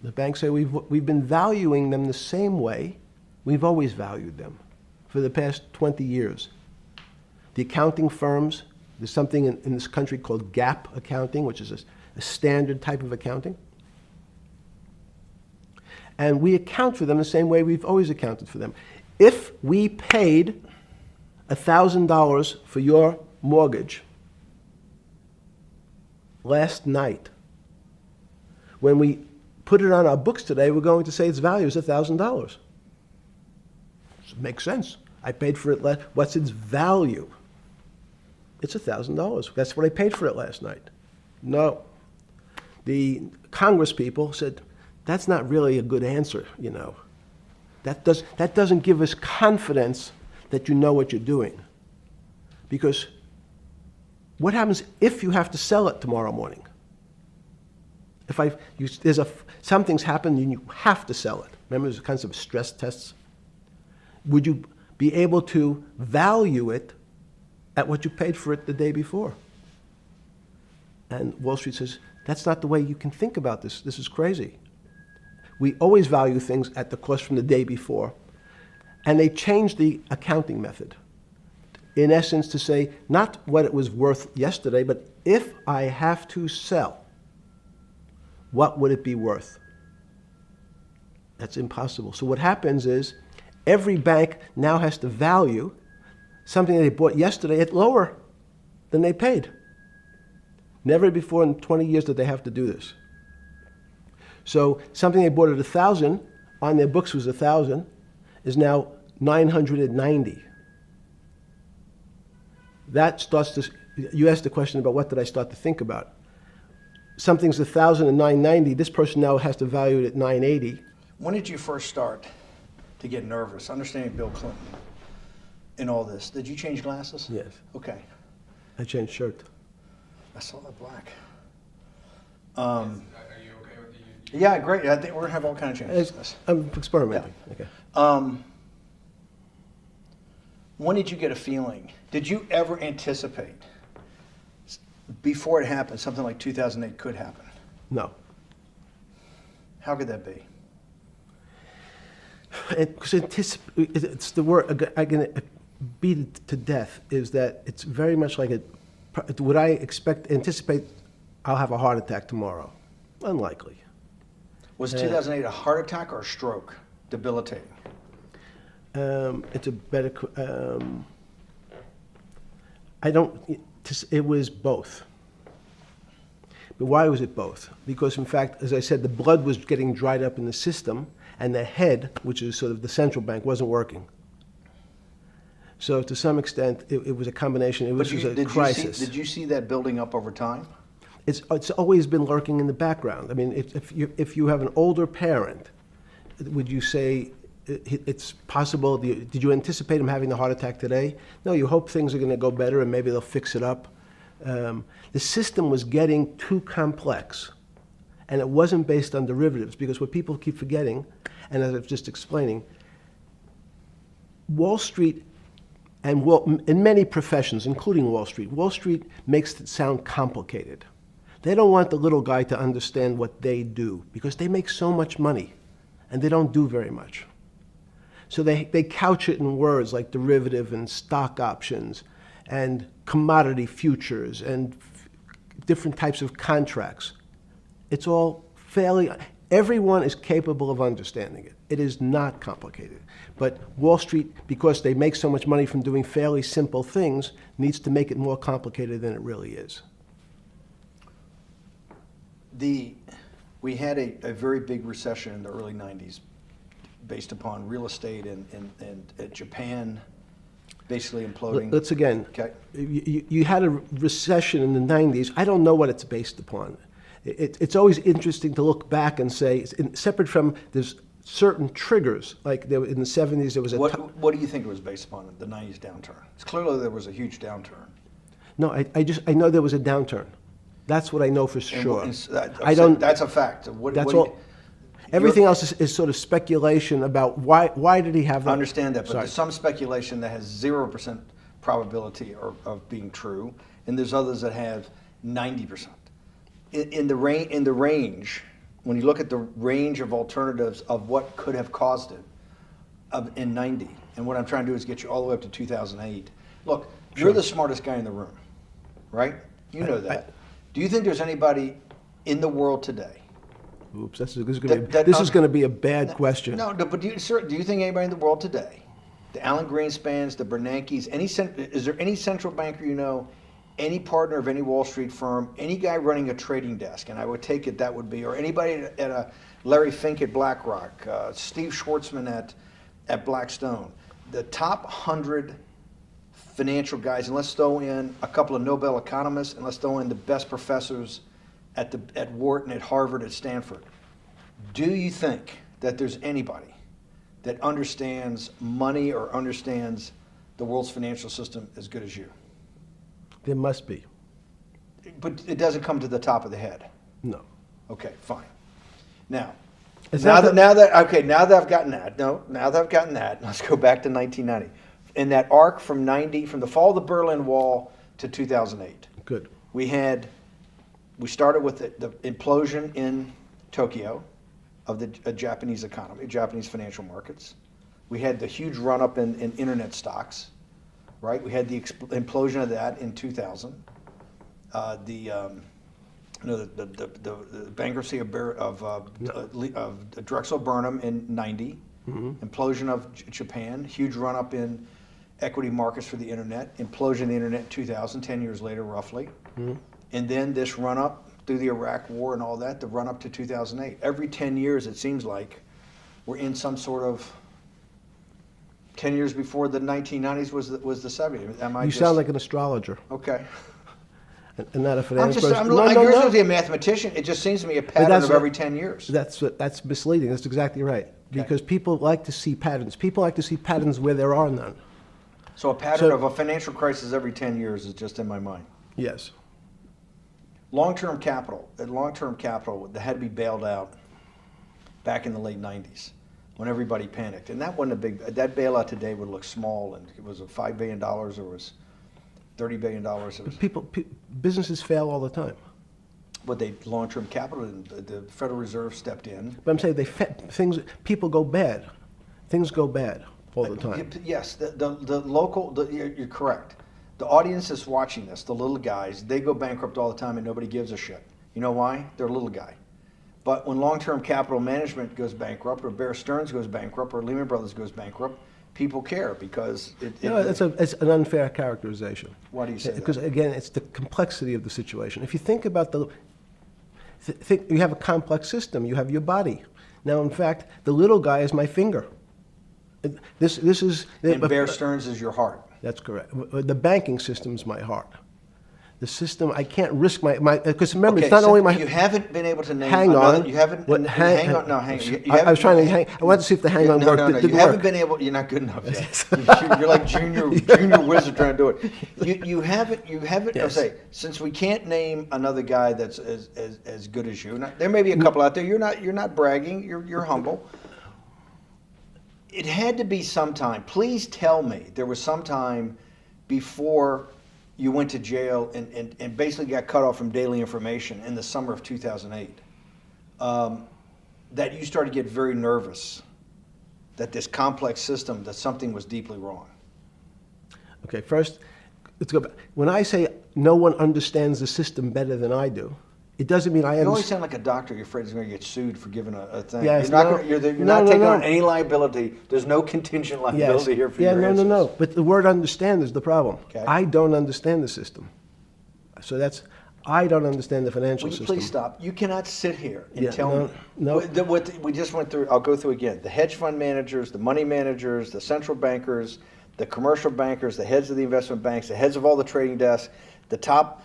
The banks say we've been valuing them the same way we've always valued them for the past 20 years. The accounting firms, there's something in this country called GAAP accounting, which is a standard type of accounting. And we account for them the same way we've always accounted for them. If we paid $1,000 for your mortgage last night, when we put it on our books today, we're going to say its value is $1,000. It makes sense. I paid for it what's its value? It's $1,000. That's what I paid for it last night. No. The Congress people said, that's not really a good answer, you know. That doesn't give us confidence that you know what you're doing. Because what happens if you have to sell it tomorrow morning? Something's happened and you have to sell it. Remember, there's kinds of stress tests. Would you be able to value it at what you paid for it the day before? And Wall Street says, that's not the way you can think about this. This is crazy. We always value things at the cost from the day before. And they changed the accounting method, in essence, to say not what it was worth yesterday, but if I have to sell, what would it be worth? That's impossible. So what happens is every bank now has to value something they bought yesterday at lower than they paid. Never before in 20 years did they have to do this. So something they bought at 1,000, on their books was 1,000, is now 990. That starts to, you asked the question about what did I start to think about. Something's 1,000 and 990, this person now has to value it at 980. When did you first start to get nervous, understanding Bill Clinton in all this? Did you change glasses? Yes. Okay. I changed shirt. I saw that black. Are you okay with the? Yeah, great. I think we're gonna have all kinds of changes. I'm experimenting. Okay. When did you get a feeling? Did you ever anticipate before it happened something like 2008 could happen? No. How could that be? Because it's the word, I can beat it to death, is that it's very much like would I anticipate I'll have a heart attack tomorrow? Unlikely. Was 2008 a heart attack or a stroke? Debilitating. It's a better, it was both. But why was it both? Because in fact, as I said, the blood was getting dried up in the system, and the head, which is sort of the central bank, wasn't working. So to some extent, it was a combination. It was a crisis. Did you see that building up over time? It's always been lurking in the background. I mean, if you have an older parent, would you say it's possible? Did you anticipate him having a heart attack today? No, you hope things are going to go better and maybe they'll fix it up. The system was getting too complex, and it wasn't based on derivatives, because what people keep forgetting, and as I was just explaining, Wall Street, and in many professions, including Wall Street makes it sound complicated. They don't want the little guy to understand what they do because they make so much money and they don't do very much. So they couch it in words like derivative and stock options and commodity futures and different types of contracts. It's all fairly, everyone is capable of understanding it. It is not complicated. But Wall Street, because they make so much money from doing fairly simple things, needs to make it more complicated than it really is. We had a very big recession in the early 90s based upon real estate and Japan basically imploding. Let's again, Okay. you had a recession in the 90s. I don't know what it's based upon. It's always interesting to look back and say, separate from there's certain triggers, like there, in the 70s there was a... What do you think it was based upon, the 90s downturn? It's clearly there was a huge downturn. No, I know there was a downturn. That's what I know for sure. That's a fact. That's all. Everything else is sort of speculation about why did he have that? I understand that, but Sorry. there's some speculation that has 0% probability of being true, and there's others that have 90%. In the range, when you look at the range of alternatives of what could have caused it in 90, and what I'm trying to do is get you all the way up to 2008. Look, Sure. you're the smartest guy in the room, right? You know that. Do you think there's anybody in the world today? Oops, this is going to be a bad question. No, but do you think anybody in the world today, the Alan Greenspans, the Bernankes, is there any central banker you know, any partner of any Wall Street firm, any guy running a trading desk, and I would take it that would be, or anybody at a Larry Fink at BlackRock, Steve Schwartzman at Blackstone, the top 100 financial guys, and let's throw in a couple of Nobel economists, and let's throw in the best professors at Wharton, at Harvard, at Stanford. Do you think that there's anybody that understands money or understands the world's financial system as good as you? There must be. But it doesn't come to the top of the head. No. Okay, fine. Now It's that not now that I've gotten that, let's go back to 1990. In that arc from the fall of the Berlin Wall to 2008. Good. We started with the implosion in Tokyo of the Japanese economy, Japanese financial markets. We had the huge run-up in internet stocks, right? We had the implosion of that in 2000. The bankruptcy of Drexel Burnham in 90. Mm-hmm. Implosion of Japan, huge run-up in equity markets for the internet, implosion of the internet in 2000, 10 years later roughly. Mm-hmm. And then this run-up through the Iraq War and all that, the run-up to 2008. Every 10 years, it seems like, we're in some sort of 10 years before the 1990s was the 70s. You sound like an astrologer. Okay. And not a finance person. I'm not supposed to be a mathematician. It just seems to me a pattern of every 10 years. That's misleading. That's exactly right. Because people like to see patterns. People like to see patterns where there are none. So a pattern of a financial crisis every 10 years is just in my mind. Yes. Long-term capital, that had to be bailed out back in the late 90s when everybody panicked. And that wasn't that bailout today would look small, and it was $5 billion or was $30 billion. Businesses fail all the time. But long-term capital, the Federal Reserve stepped in. But I'm saying people go bad. Things go bad all the time. Yes, you're correct. The audience is watching this, the little guys, they go bankrupt all the time and nobody gives a shit. You know why? They're a little guy. But when long-term capital management goes bankrupt, or Bear Stearns goes bankrupt, or Lehman Brothers goes bankrupt, people care because it's an unfair characterization. Why do you say that? Because again, it's the complexity of the situation. If you think about you have a complex system. You have your body. Now, in fact, the little guy is my finger. This is. And Bear Stearns is your heart. That's correct. The banking system is my heart. The system, I can't risk my because remember, it's not only my. You haven't been able to name. Hang on. You haven't. Hang on. No, hang on. I was trying to hang. I wanted to see if the hang on worked. No. You haven't been able. You're not good enough yet. You're like junior wizard trying to do it. You haven't. Yes. I'll say, since we can't name another guy that's as good as you. Now, there may be a couple out there. You're not bragging. You're humble. It had to be sometime. Please tell me there was some time before you went to jail and basically got cut off from daily information in the summer of 2008, that you started to get very nervous that this complex system, that something was deeply wrong? Okay, first, let's go back. When I say no one understands the system better than I do, it doesn't mean I You always understand. sound like a doctor. You're afraid he's going to get sued for giving a thing. Yes, you're not, no. gonna, you're No, not no, taking no. on any liability. There's no contingent liability here for yeah, your no, answers. no. But the word understand is the problem. Okay. I don't understand the system. So I don't understand the financial Will you system. please stop? You cannot sit here and Yeah, tell no, me. no. What we just went through, I'll go through again. The hedge fund managers, the money managers, the central bankers, the commercial bankers, the heads of the investment banks, the heads of all the trading desks, the top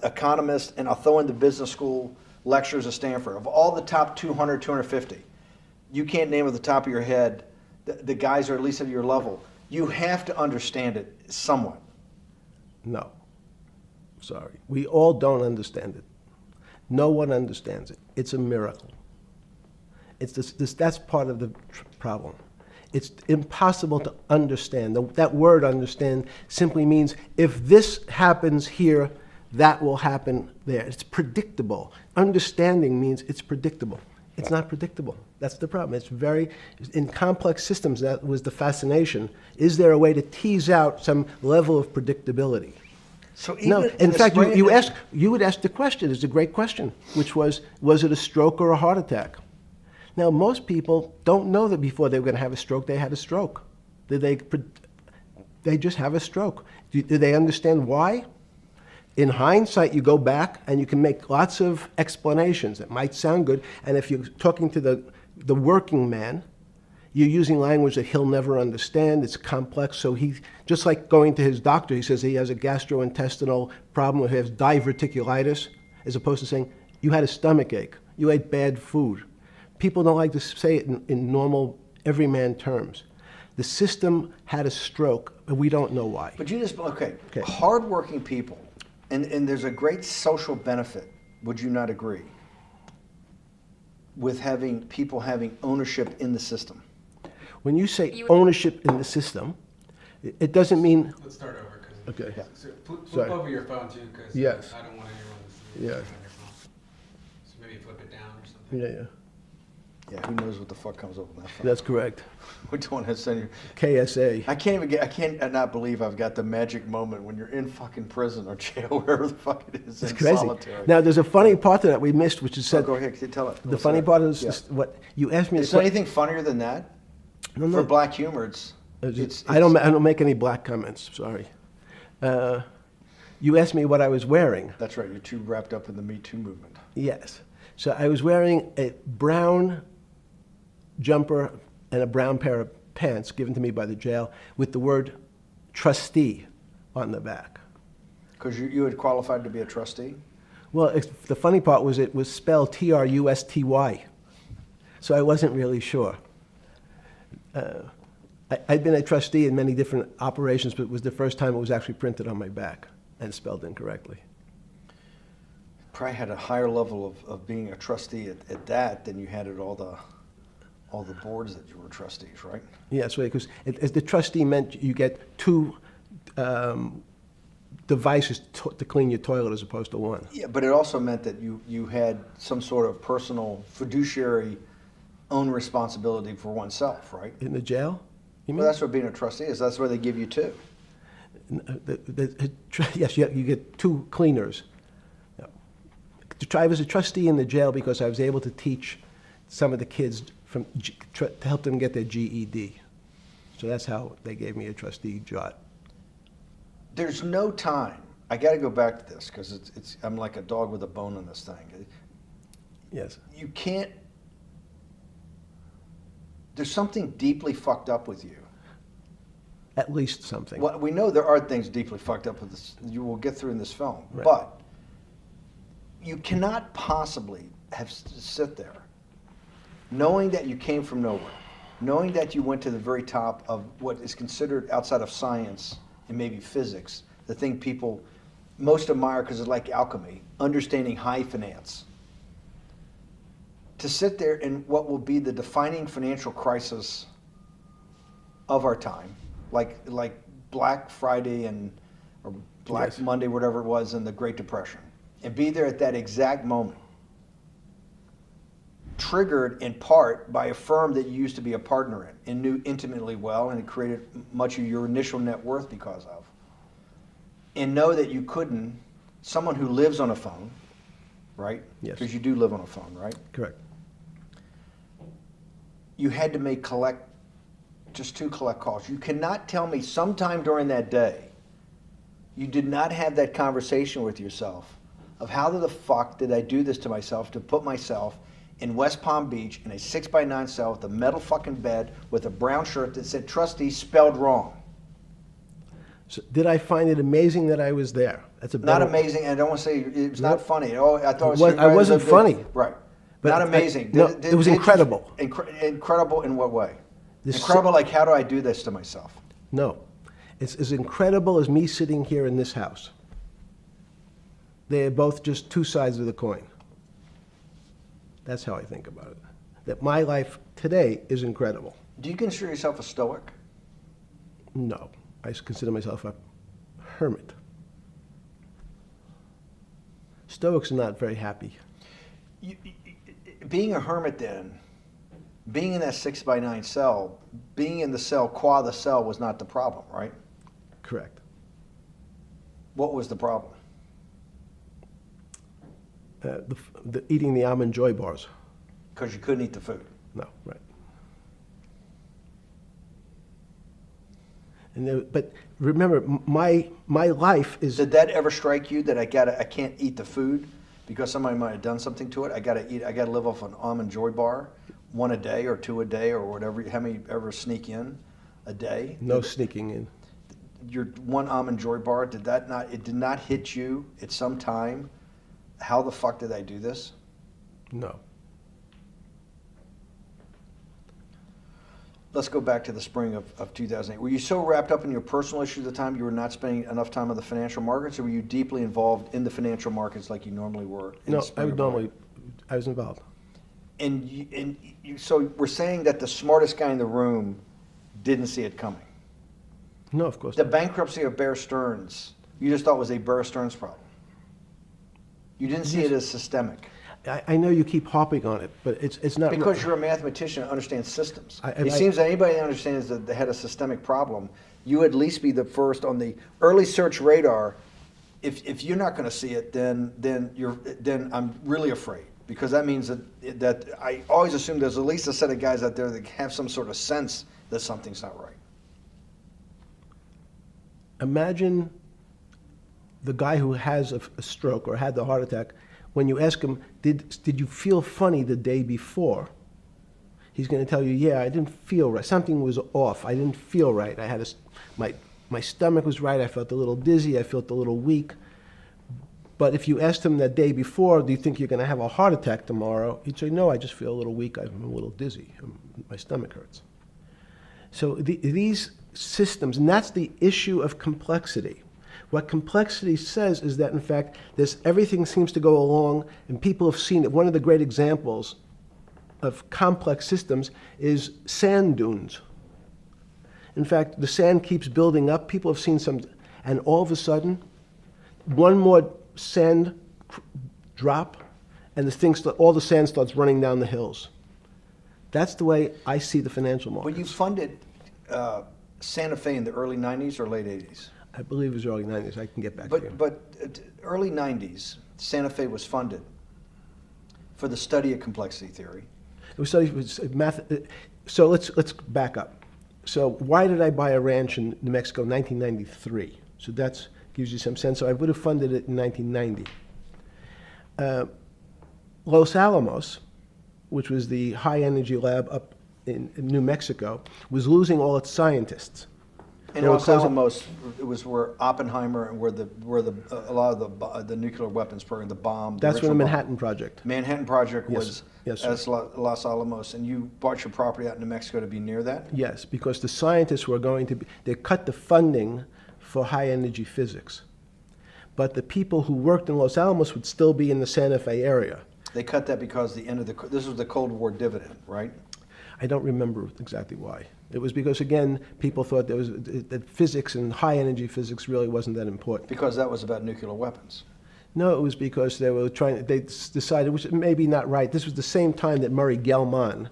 economists, and I'll throw in the business school lecturers at Stanford. Of all the top 200, 250, you can't name at the top of your head the guys who are at least at your level. You have to understand it somewhat. No. Sorry. We all don't understand it. No one understands it. It's a miracle. It's that's part of the problem. It's impossible to understand. That word understand simply means if this happens here, that will happen there. It's predictable. Understanding means it's predictable. It's not predictable. That's the problem. In complex systems, that was the fascination. Is there a way to tease out some level of predictability? So No, in fact, you would ask the question, it's a great question, which was it a stroke or a heart attack? Now, most people don't know that before they were going to have a stroke, they had a stroke. They just have a stroke. Do they understand why? In hindsight, you go back and you can make lots of explanations. It might sound good, and if you're talking to the working man, you're using language that he'll never understand. It's complex, so he, just like going to his doctor, he says he has a gastrointestinal problem, or he has diverticulitis, as opposed to saying, you had a stomach ache, you ate bad food. People don't like to say it in normal, everyman terms. The system had a stroke, and we don't know why. But you just, okay. Okay. Hardworking people, and there's a great social benefit, would you not agree, with having people having ownership in the system? When you say ownership in the system, it doesn't mean. Let's start over, because. Okay. Yeah. So flip Sorry. over your phone too, because Yes. I don't want anyone to see Yes. on your phone. So maybe flip it down or something. Yeah. Yeah, who knows what the fuck comes up with that phone? That's correct. We don't want to send you. KSA. I can't not believe I've got the magic moment when you're in fucking prison or jail, wherever the fuck it is, It's in crazy. solitary. Now, there's a funny part to that we missed, which is So said. go ahead, tell it. The funny part is Yeah. what you asked me. Is there anything funnier than that? No, For no. black humor, it's I don't make any black comments. Sorry. You asked me what I was wearing. That's right. You're too wrapped up in the Me Too movement. Yes. So I was wearing a brown jumper and a brown pair of pants given to me by the jail with the word trustee on the back. Because you had qualified to be a trustee? Well, the funny part was it was spelled Trusty. So I wasn't really sure. I'd been a trustee in many different operations, but it was the first time it was actually printed on my back and spelled incorrectly. Probably had a higher level of being a trustee at that than you had at all the boards that you were trustees, right? Yes, right, because as the trustee meant you get two devices to clean your toilet as opposed to one. Yeah, but it also meant that you had some sort of personal fiduciary own responsibility for oneself, right? In the jail? You mean? Well, that's what being a trustee is. That's where they give you two. Yes, you get two cleaners. I was a trustee in the jail because I was able to teach some of the kids to help them get their GED. So that's how they gave me a trustee job. There's no time. I got to go back to this because I'm like a dog with a bone in this thing. Yes. You can't. There's something deeply fucked up with you. At least something. Well, we know there are things deeply fucked up with this. You will get through in this film, Right. but you cannot possibly sit there knowing that you came from nowhere, knowing that you went to the very top of what is considered outside of science and maybe physics, the thing people most admire because it's like alchemy, understanding high finance. To sit there in what will be the defining financial crisis of our time, like Black Friday and or Black Yes. Monday, whatever it was, in the Great Depression, and be there at that exact moment, triggered in part by a firm that you used to be a partner in and knew intimately well, and it created much of your initial net worth because of, and know that you couldn't, someone who lives on a phone, right? Yes. Because you do live on a phone, right? Correct. You had to make just 2 collect calls. You cannot tell me sometime during that day you did not have that conversation with yourself of how the fuck did I do this to myself to put myself in West Palm Beach in a 6x9 cell with a metal fucking bed with a brown shirt that said trustee spelled wrong. So did I find it amazing that I was there? That's a Not better- amazing, and I don't want to say it was not Nope. funny. Oh, I thought I wasn't funny. Right. But Not I- amazing. no, it was incredible. Incredible in what way? This- Incredible, like how do I do this to myself? No. It's as incredible as me sitting here in this house. They're both just 2 sides of the coin. That's how I think about it. That my life today is incredible. Do you consider yourself a stoic? No. I consider myself a hermit. Stoics are not very happy. Being a hermit then, being in that 6x9 cell, being in the cell qua the cell was not the problem, right? Correct. What was the problem? Eating the almond joy bars. Because you couldn't eat the food. No, right. But remember, my life is. Did that ever strike you that I can't eat the food because somebody might have done something to it? I gotta live off an almond joy bar, 1 a day or 2 a day or whatever. How many ever sneak in a day? No sneaking in. Your 1 almond joy bar, it did not hit you at some time? How the fuck did I do this? No. Let's go back to the spring of 2008. Were you so wrapped up in your personal issues at the time you were not spending enough time on the financial markets, or were you deeply involved in the financial markets like you normally were? In No, the spring of 08? I was involved. So we're saying that the smartest guy in the room didn't see it coming. No, of course The not. bankruptcy of Bear Stearns, you just thought was a Bear Stearns problem. You didn't see it as systemic. I know you keep harping on it, but it's not. Because you're a mathematician and understand systems. I- It seems that anybody that understands that they had a systemic problem, you would at least be the first on the early search radar. If you're not going to see it, then I'm really afraid, because that means that I always assume there's at least a set of guys out there that have some sort of sense that something's not right. Imagine the guy who has a stroke or had the heart attack. When you ask him, did you feel funny the day before? He's going to tell you, yeah, I didn't feel right. Something was off. I didn't feel right. I had my stomach was right. I felt a little dizzy. I felt a little weak. But if you asked him that day before, do you think you're going to have a heart attack tomorrow? He'd say, no, I just feel a little weak. I'm a little dizzy. My stomach hurts. So these systems, and that's the issue of complexity. What complexity says is that, in fact, everything seems to go along, and people have seen it. One of the great examples of complex systems is sand dunes. In fact, the sand keeps building up. People have seen some, and all of a sudden, one more sand drop, and all the sand starts running down the hills. That's the way I see the financial markets. When you funded Santa Fe in the early 90s or late 80s? I believe it was early 90s. I can get back to you. But early 90s, Santa Fe was funded for the study of complexity theory. It was math. So let's back up. So why did I buy a ranch in New Mexico in 1993? So that gives you some sense. So I would have funded it in 1990. Los Alamos, which was the high energy lab up in New Mexico, was losing all its scientists. And They were Los closing- Alamos, it was where Oppenheimer and where a lot of the nuclear weapons program, the bomb. That's original when the bomb. Manhattan Project. Manhattan Project Yes. was Yes, sir. as Los Alamos, and you bought your property out in New Mexico to be near that? Yes, because the scientists were going to be, they cut the funding for high energy physics. But the people who worked in Los Alamos would still be in the Santa Fe area. They cut that because this was the Cold War dividend, right? I don't remember exactly why. It was because, again, people thought that physics and high-energy physics really wasn't that important. Because that was about nuclear weapons. No, it was because they decided, which may be not right. This was the same time that Murray Gell-Mann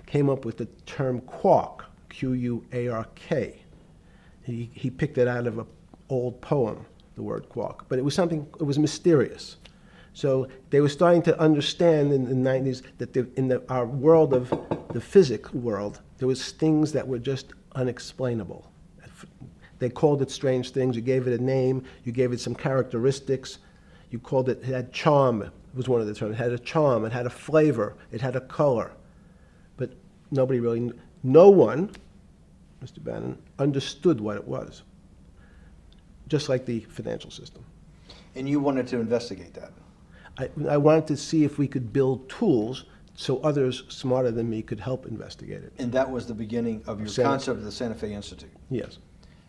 came up with the term quark, Q-U-A-R-K. He picked it out of an old poem, the word quark. But it was mysterious. So they were starting to understand in the 90s that our world of the physics world, there was things that were just unexplainable. They called it strange things. You gave it a name. You gave it some characteristics. You called it had charm, was one of the terms. It had a charm. It had a flavor. It had a color. But no one, Mr. Bannon, understood what it was. Just like the financial system. And you wanted to investigate that. I wanted to see if we could build tools so others smarter than me could help investigate it. And that was the beginning of your concept of the Santa Fe Institute. Yes.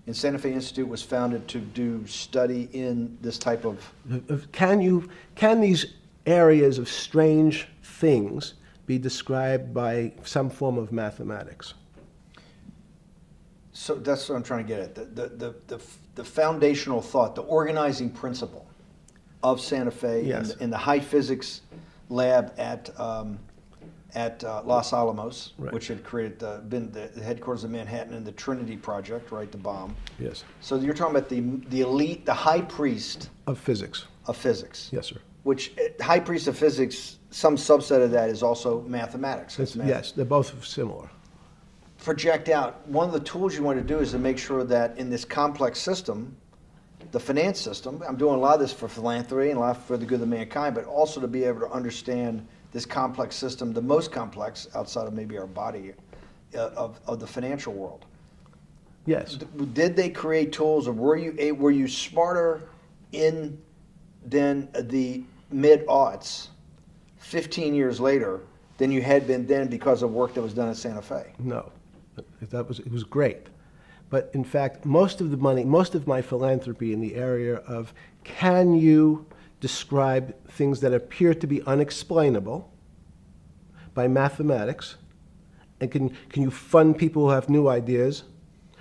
And Santa Fe Institute was founded to do study in this type of... Can these areas of strange things be described by some form of mathematics? So that's what I'm trying to get at. The foundational thought, the organizing principle of Santa Fe, yes, in the high physics lab at Los Alamos, right, which had been the headquarters of Manhattan and the Trinity Project, right, the bomb. Yes. So you're talking about the elite, the high priest Of physics. of physics. Yes, sir. Which high priest of physics, some subset of that is also mathematics. Yes, they're both similar. Project out. One of the tools you want to do is to make sure that in this complex system, the finance system, I'm doing a lot of this for philanthropy and a lot for the good of mankind, but also to be able to understand this complex system, the most complex outside of maybe our body, of the financial world. Yes. Did they create tools, or were you smarter in then the mid-aughts, 15 years later, than you had been then because of work that was done at Santa Fe? No. It was great. But in fact, most of the money, most of my philanthropy in the area of can you describe things that appear to be unexplainable by mathematics, and can you fund people who have new ideas?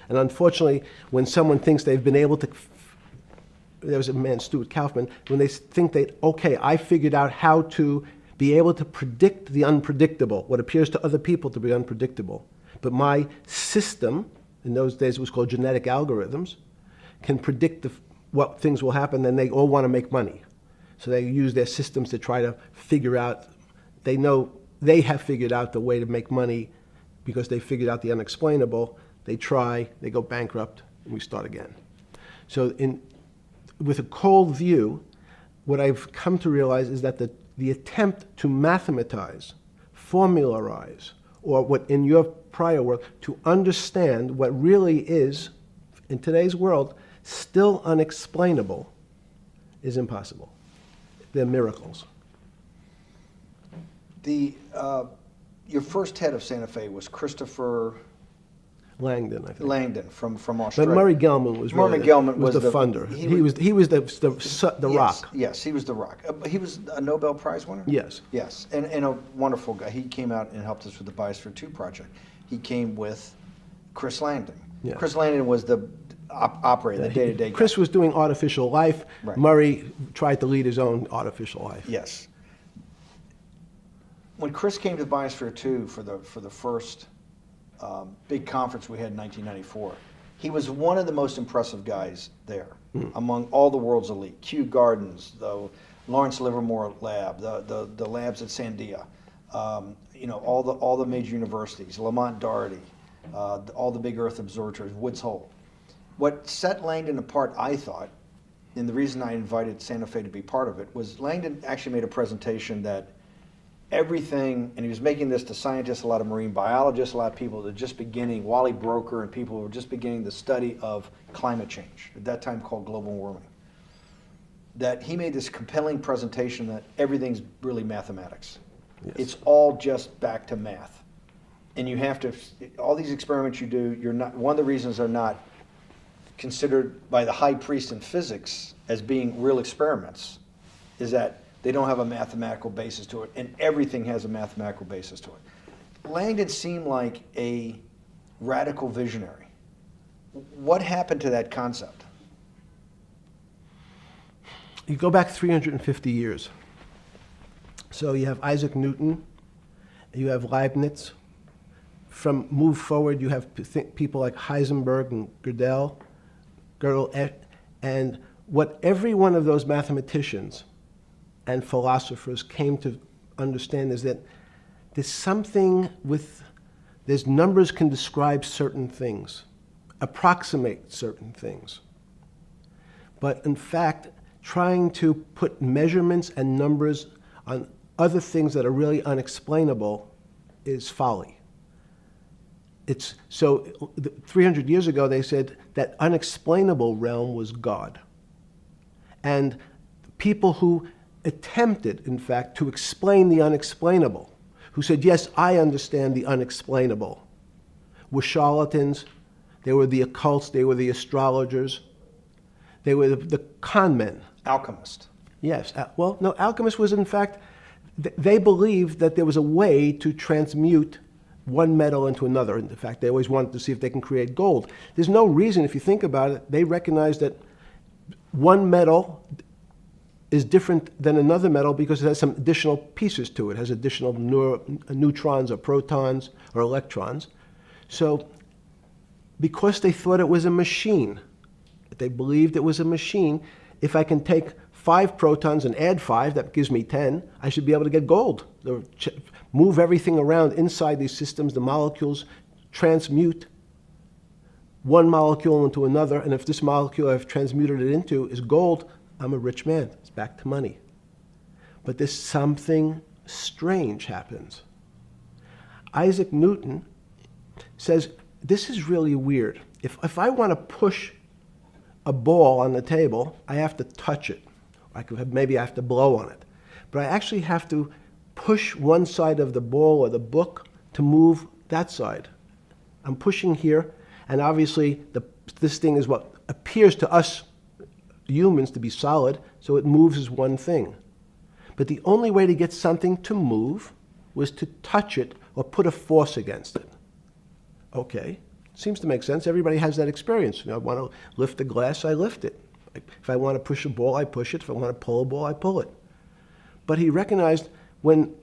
And unfortunately, when someone thinks they've been able to, there was a man, Stuart Kaufman, when they think that, okay, I figured out how to be able to predict the unpredictable, what appears to other people to be unpredictable. But my system, in those days it was called genetic algorithms, can predict what things will happen, then they all want to make money. So they use their systems to try to figure out, they know they have figured out the way to make money because they figured out the unexplainable. They try, they go bankrupt, and we start again. So with a cold view, what I've come to realize is that the attempt to mathematize, formularize, or what in your prior work, to understand what really is, in today's world, still unexplainable, is impossible. They're miracles. Your first head of Santa Fe was Christopher Langdon, I think. Langdon from Australia. But Murray Gell-Mann was Murray really Gell-Mann was the funder. He was the rock. Yes, he was the rock. He was a Nobel Prize winner? Yes. Yes, and a wonderful guy. He came out and helped us with the Biosphere 2 project. He came with Chris Langdon. Yes. Chris Langdon was the operator, the day-to-day guy. Chris was doing artificial life. Right. Murray tried to lead his own artificial life. Yes. When Chris came to Biosphere 2 for the first big conference we had in 1994, he was one of the most impressive guys there among all the world's elite. Kew Gardens, the Lawrence Livermore lab, the labs at Sandia, all the major universities, Lamont Doherty, all the big Earth observatories, Woods Hole. What set Langdon apart, I thought, and the reason I invited Santa Fe to be part of it, was Langdon actually made a presentation that everything, and he was making this to scientists, a lot of marine biologists, a lot of people that were just beginning, Wally Broker and people who were just beginning the study of climate change, at that time called global warming. That he made this compelling presentation that everything's really mathematics. Yes. It's all just back to math. And you have to, all these experiments you do, you're not, one of the reasons they're not considered by the high priest in physics as being real experiments is that they don't have a mathematical basis to it, and everything has a mathematical basis to it. Langdon seemed like a radical visionary. What happened to that concept? You go back 350 years. So you have Isaac Newton, you have Leibniz. From move forward, you have people like Heisenberg and Gödel, and what every one of those mathematicians and philosophers came to understand is that there's something there's numbers can describe certain things, approximate certain things. But in fact, trying to put measurements and numbers on other things that are really unexplainable is folly. So 300 years ago, they said that unexplainable realm was God. And people who attempted, in fact, to explain the unexplainable, who said, yes, I understand the unexplainable, were charlatans. They were the occults. They were the astrologers. They were the con men. Alchemist. Yes. Well, no, alchemist was, in fact, they believed that there was a way to transmute one metal into another. In fact, they always wanted to see if they can create gold. There's no reason, if you think about it, they recognize that one metal is different than another metal because it has some additional pieces to it. It has additional neutrons or protons or electrons. So because they thought it was a machine, they believed it was a machine, if I can take 5 protons and add 5, that gives me 10, I should be able to get gold. Move everything around inside these systems, the molecules transmute one molecule into another, and if this molecule I've transmuted it into is gold, I'm a rich man. It's back to money. But there's something strange happens. Isaac Newton says, this is really weird. If I want to push a ball on the table, I have to touch it. Maybe I have to blow on it. But I actually have to push one side of the ball or the book to move that side. I'm pushing here, and obviously this thing is what appears to us humans to be solid, so it moves as one thing. But the only way to get something to move was to touch it or put a force against it. Okay, seems to make sense. Everybody has that experience. I want to lift a glass, I lift it. If I want to push a ball, I push it. If I want to pull a ball, I pull it. But he recognized when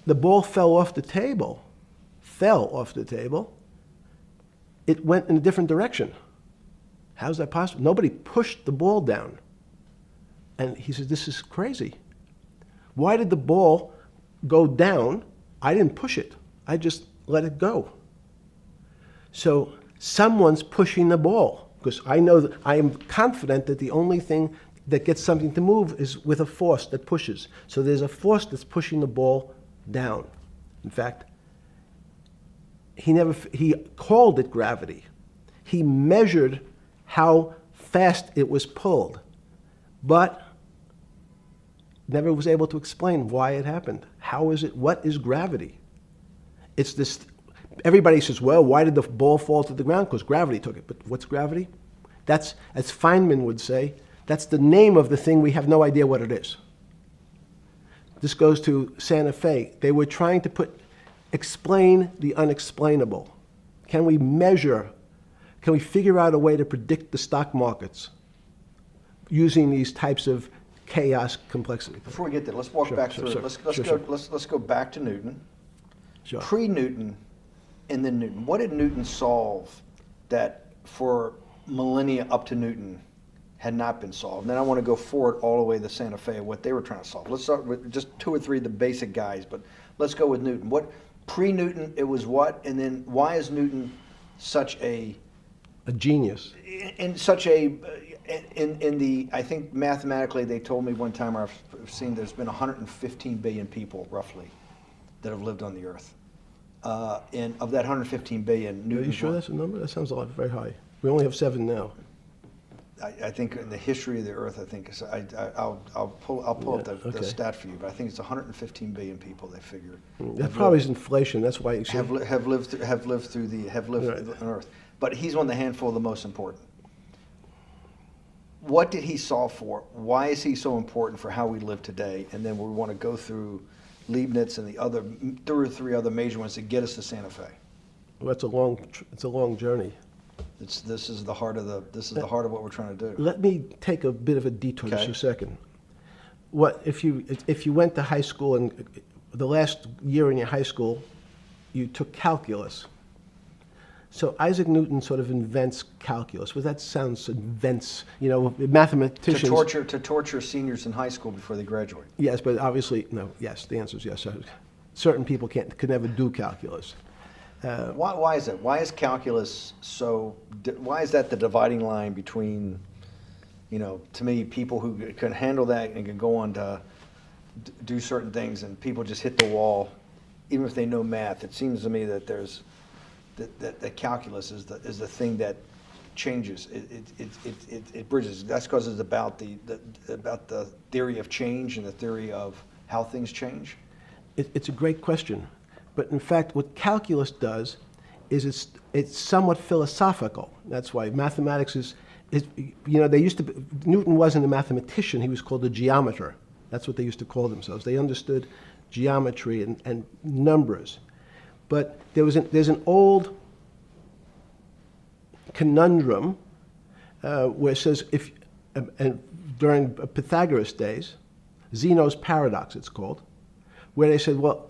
the ball fell off the table, it went in a different direction. How's that possible? Nobody pushed the ball down. And he says, this is crazy. Why did the ball go down? I didn't push it. I just let it go. So someone's pushing the ball. Because I know that I am confident that the only thing that gets something to move is with a force that pushes. So there's a force that's pushing the ball down. In fact, he called it gravity. He measured how fast it was pulled, but never was able to explain why it happened. How is it? What is gravity? It's this. Everybody says, well, why did the ball fall to the ground? Because gravity took it. But what's gravity? That's, as Feynman would say, that's the name of the thing. We have no idea what it is. This goes to Santa Fe. They were trying to explain the unexplainable. Can we measure? Can we figure out a way to predict the stock markets using these types of chaos complexity? Before we get there, let's walk back through it. Let's go back to Newton. Sure. Pre-Newton and then Newton. What did Newton solve that for millennia up to Newton had not been solved? And then I want to go forward all the way to Santa Fe, what they were trying to solve. Let's start with just 2 or 3 of the basic guys, but let's go with Newton. What pre-Newton, it was what? And then why is Newton such a genius? In such a in the, I think mathematically they told me one time, I've seen there's been 115 billion people roughly that have lived on the earth. And of that 115 billion, Newton. Are you sure that's a number? That sounds a lot, very high. We only have 7 now. I think in the history of the earth, I think I'll pull up the stat for you, but I think it's 115 billion people. They figure that probably is inflation. That's why you have lived on Earth. But he's one of the handful of the most important. What did he solve for? Why is he so important for how we live today? And then we want to go through Leibniz and the other, 2 or 3 other major ones to get us to Santa Fe. Well, it's a long journey. This is the heart of what we're trying to do. Let me take a bit of a detour just Okay. a second. What if you went to high school and the last year in your high school, you took calculus? So Isaac Newton sort of invents calculus. Well, that sounds invents, mathematicians. To torture seniors in high school before they graduate. Yes, but obviously, no, yes, the answer is yes. Certain people could never do calculus. Why is that? Why is calculus why is that the dividing line between, to me, people who can handle that and can go on to do certain things, and people just hit the wall, even if they know math? It seems to me that that calculus is the thing that changes. It bridges. That's because it's about the theory of change and the theory of how things change. It's a great question. But in fact, what calculus does is it's somewhat philosophical. That's why mathematics is Newton wasn't a mathematician, he was called a geometer. That's what they used to call themselves. They understood geometry and numbers. But there's an old conundrum where it says, during Pythagoras' days, Zeno's paradox it's called, where they said, well,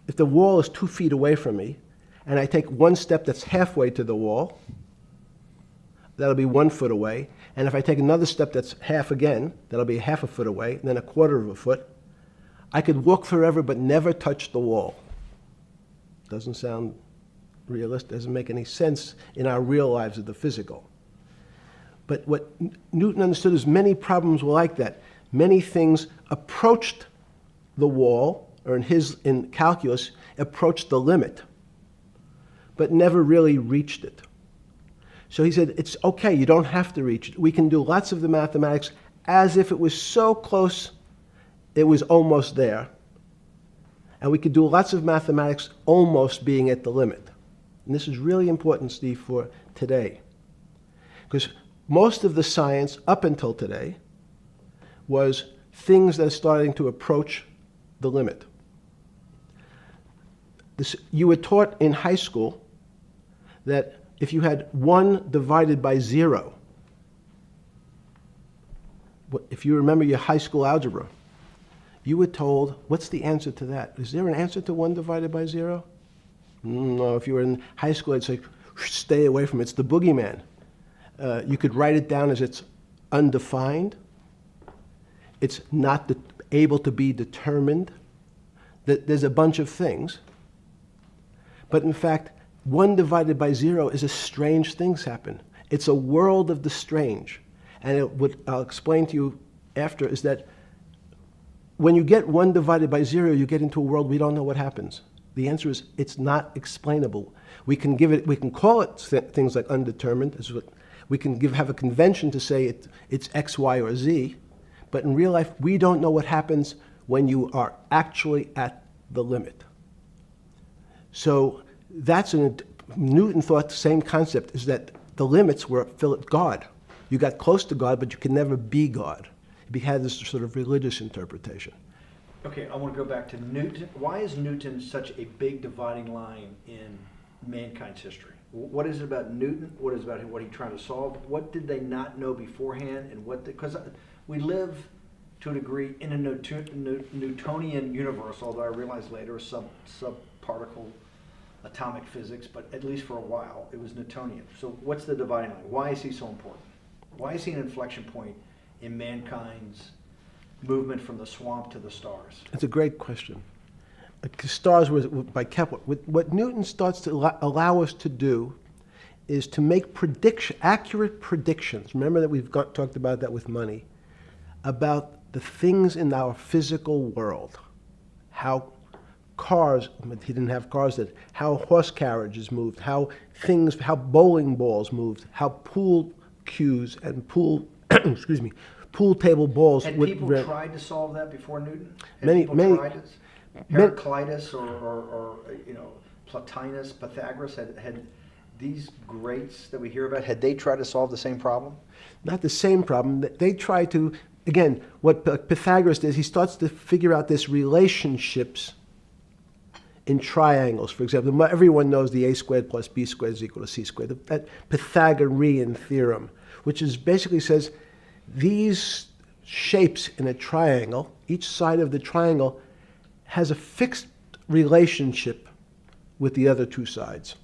if the wall is 2 feet away from me, and I take one step that's halfway to the wall, that'll be 1 foot away. And if I take another step that's half again, that'll be half a foot away, and then 1/4 of a foot. I could walk forever but never touch the wall. Doesn't sound realistic, doesn't make any sense in our real lives of the physical. But what Newton understood is many problems were like that. Many things approached the wall, or in calculus, approached the limit, but never really reached it. So he said, it's okay, you don't have to reach it. We can do lots of the mathematics as if it was so close, it was almost there. And we could do lots of mathematics almost being at the limit. And this is really important, Steve, for today. Because most of the science up until today was things that are starting to approach the limit. You were taught in high school that if you had 1 divided by 0, if you remember your high school algebra, you were told, what's the answer to that? Is there an answer to 1 divided by 0? No, if you were in high school, I'd say, stay away from it. It's the boogeyman. You could write it down as it's undefined. It's not able to be determined. There's a bunch of things. But in fact, 1 divided by 0 is a strange things happen. It's a world of the strange. And what I'll explain to you after is that when you get 1 divided by 0, you get into a world we don't know what happens. The answer is it's not explainable. We can call it things like undetermined. We can have a convention to say it's X, Y, or Z. But in real life, we don't know what happens when you are actually at the limit. So Newton thought the same concept is that the limits were God. You got close to God, but you could never be God. He had this sort of religious interpretation. Okay, I want to go back to Newton. Why is Newton such a big dividing line in mankind's history? What is it about Newton? What is it about what he tried to solve? What did they not know beforehand? And because we live to a degree in a Newtonian universe, although I realized later subparticle atomic physics, but at least for a while it was Newtonian. So what's the dividing line? Why is he so important? Why is he an inflection point in mankind's movement from the swamp to the stars? It's a great question. Stars were by Kepler. What Newton starts to allow us to do is to make accurate predictions. Remember that we've talked about that with money, about the things in our physical world, how cars, he didn't have cars, how horse carriages moved, how bowling balls moved, how pool cues and pool table balls. Had people tried to solve that before Newton? Had Many, people many. tried it? Heraclitus or Plotinus, Pythagoras, had these greats that we hear about, had they tried to solve the same problem? Not the same problem. They tried to again, what Pythagoras does, he starts to figure out this relationships in triangles. For example, everyone knows the a squared plus b squared is equal to c squared. That Pythagorean theorem, which is basically says these shapes in a triangle, each side of the triangle has a fixed relationship with the other two sides.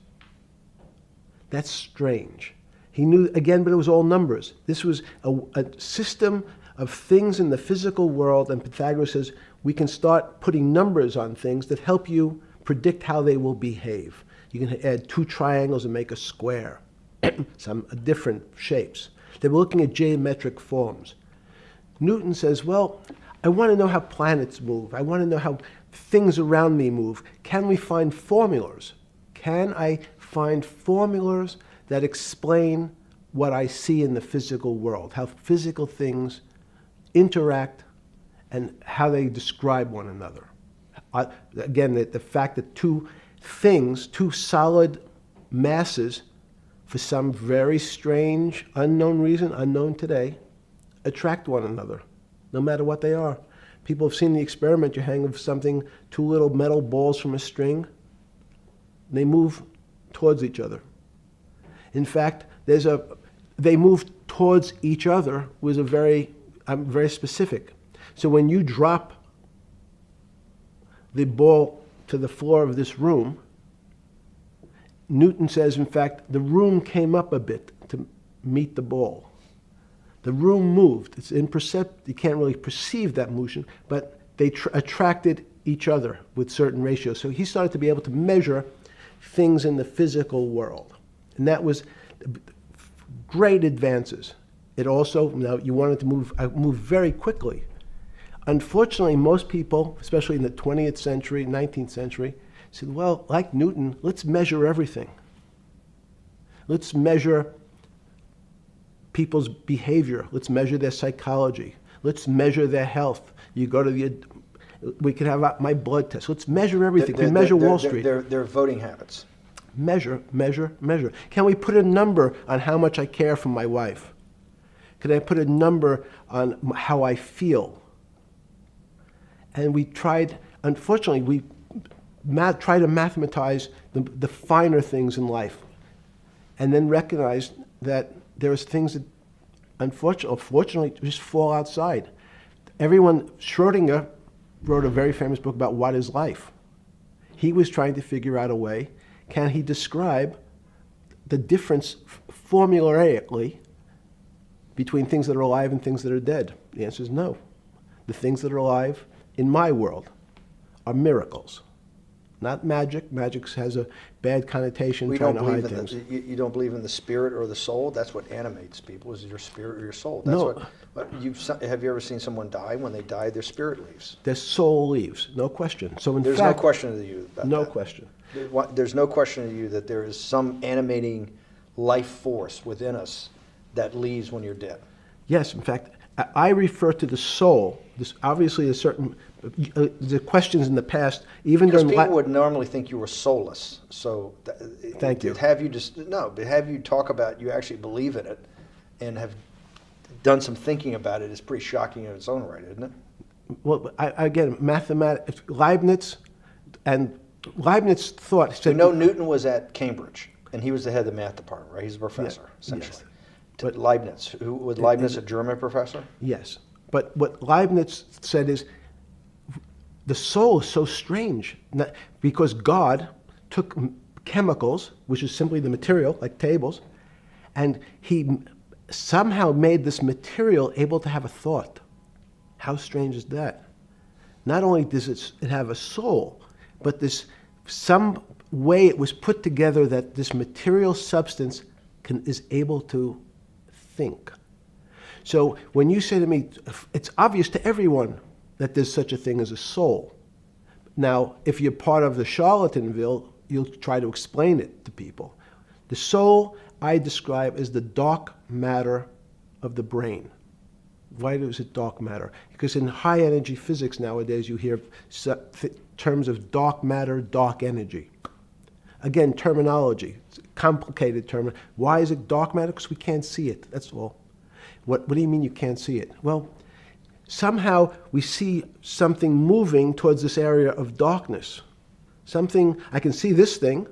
That's strange. He knew, again, but it was all numbers. This was a system of things in the physical world, and Pythagoras says we can start putting numbers on things that help you predict how they will behave. You can add two triangles and make a square, some different shapes. They were looking at geometric forms. Newton says, well, I want to know how planets move. I want to know how things around me move. Can we find formulas? Can I find formulas that explain what I see in the physical world, how physical things interact and how they describe one another? Again, the fact that two things, two solid masses, for some very strange, unknown reason, unknown today, attract one another, no matter what they are. People have seen the experiment. You hang something, two little metal balls from a string, and they move towards each other. In fact, they move towards each other was very specific. So when you drop the ball to the floor of this room, Newton says, in fact, the room came up a bit to meet the ball. The room moved. It's imperceptible. You can't really perceive that motion, but they attracted each other with certain ratios. So he started to be able to measure things in the physical world. And that was great advances. It also, now you wanted to move very quickly. Unfortunately, most people, especially in the 20th century, 19th century, said, well, like Newton, let's measure everything. Let's measure people's behavior. Let's measure their psychology. Let's measure their health. You go to we can have my blood test. Let's measure everything. We measure Wall Street. Their voting habits. Measure, measure, measure. Can we put a number on how much I care for my wife? Can I put a number on how I feel? And we tried, unfortunately, we try to mathematize the finer things in life, and then recognize that there's things that, unfortunately, just fall outside. Schrodinger wrote a very famous book about what is life. He was trying to figure out a way, can he describe the difference formulaically between things that are alive and things that are dead? The answer is no. The things that are alive in my world are miracles, not magic. Magic has a bad connotation, trying to hide things. You don't believe in the spirit or the soul? That's what animates people, is your spirit or your soul. That's No. Have you ever seen someone die? When they die, their spirit leaves. Their soul leaves, no question. So in There's fact, no question to you about no that. question. There's no question to you that there is some animating life force within us that leaves when you're dead. Yes, in fact, I refer to the soul. This obviously a certain the questions in the past, even Because during people would normally think you were soulless. So Thank you. But have you talk about you actually believe in it and have done some thinking about it is pretty shocking in its own right, isn't it? well, again, mathematics. Leibniz thought. So Newton was at Cambridge, and he was the head of the math department, right? He's a professor, essentially. Yes. But Leibniz, was Leibniz a German professor? Yes, but what Leibniz said is the soul is so strange because God took chemicals, which is simply the material, like tables, and he somehow made this material able to have a thought. How strange is that? Not only does it have a soul, but some way it was put together that this material substance is able to think. So when you say to me, it's obvious to everyone that there's such a thing as a soul. Now, if you're part of the Charlatanville, you'll try to explain it to people. The soul I describe as the dark matter of the brain. Why is it dark matter? Because in high energy physics nowadays you hear terms of dark matter, dark energy. Again, terminology, it's a complicated term. Why is it dark matter? Because we can't see it, that's all. What do you mean you can't see it? Well, somehow we see something moving towards this area of darkness. Something, I can see this thing.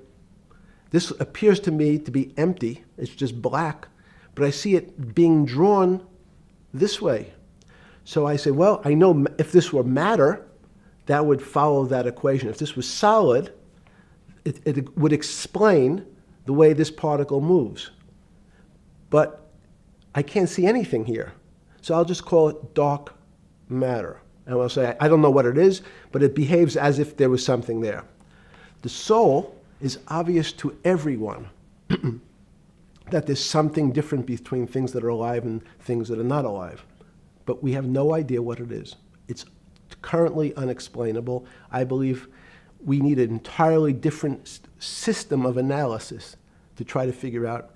This appears to me to be empty. It's just black. But I see it being drawn this way. So I say, well, I know if this were matter, that would follow that equation. If this was solid, it would explain the way this particle moves. But I can't see anything here. So I'll just call it dark matter. And I'll say, I don't know what it is, but it behaves as if there was something there. The soul is obvious to everyone that there's something different between things that are alive and things that are not alive. But we have no idea what it is. It's currently unexplainable. I believe we need an entirely different system of analysis to try to figure out.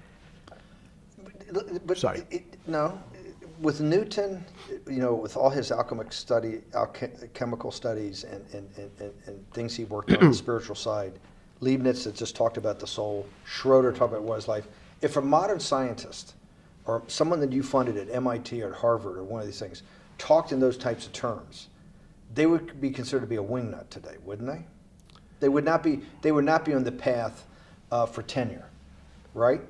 But Sorry. No, with Newton, with all his alchemical studies and things he worked on the spiritual side, Leibniz had just talked about the soul, Schroeder talked about what is life. If a modern scientist or someone that you funded at MIT or at Harvard or one of these things talked in those types of terms, they would be considered to be a wingnut today, wouldn't they? They would not be on the path for tenure, right?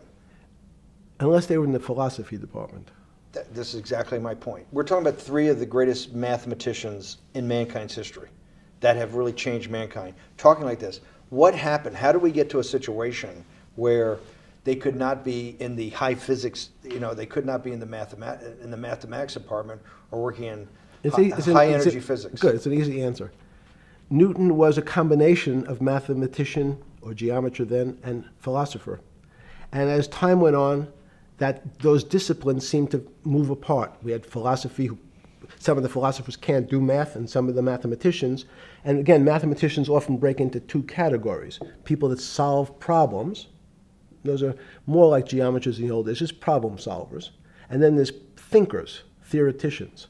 Unless they were in the philosophy department. This is exactly my point. We're talking about three of the greatest mathematicians in mankind's history that have really changed mankind. Talking like this, what happened? How do we get to a situation where they could not be in the high physics, they could not be in the mathematics department or working in high energy physics? Good, it's an easy answer. Newton was a combination of mathematician or geometer then and philosopher. And as time went on, those disciplines seemed to move apart. We had philosophy. Some of the philosophers can't do math, and some of the mathematicians. And again, mathematicians often break into two categories. People that solve problems. Those are more like geometers in the old days, just problem solvers. And then there's thinkers, theoreticians.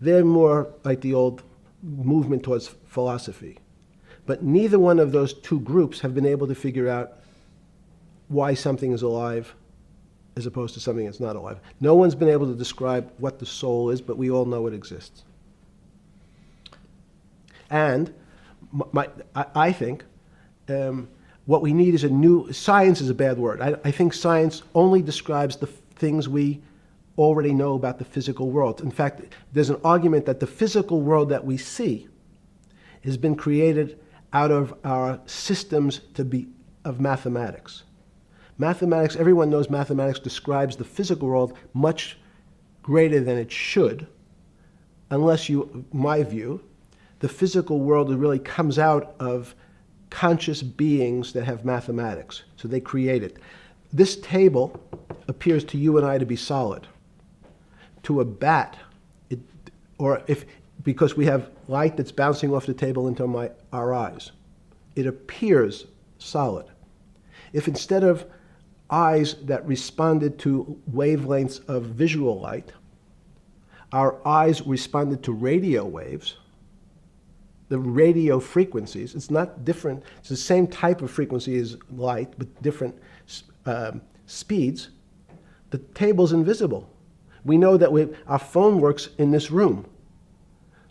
They're more like the old movement towards philosophy. But neither one of those two groups have been able to figure out why something is alive as opposed to something that's not alive. No one's been able to describe what the soul is, but we all know it exists. And I think what we need is science is a bad word. I think science only describes the things we already know about the physical world. In fact, there's an argument that the physical world that we see has been created out of our systems of mathematics. Mathematics, everyone knows mathematics describes the physical world much greater than it should, unless my view, the physical world really comes out of conscious beings that have mathematics. So they create it. This table appears to you and I to be solid. To a bat, because we have light that's bouncing off the table into our eyes, it appears solid. If instead of eyes that responded to wavelengths of visual light, our eyes responded to radio waves, the radio frequencies, it's not different, it's the same type of frequency as light, but different speeds, the table's invisible. We know that our phone works in this room.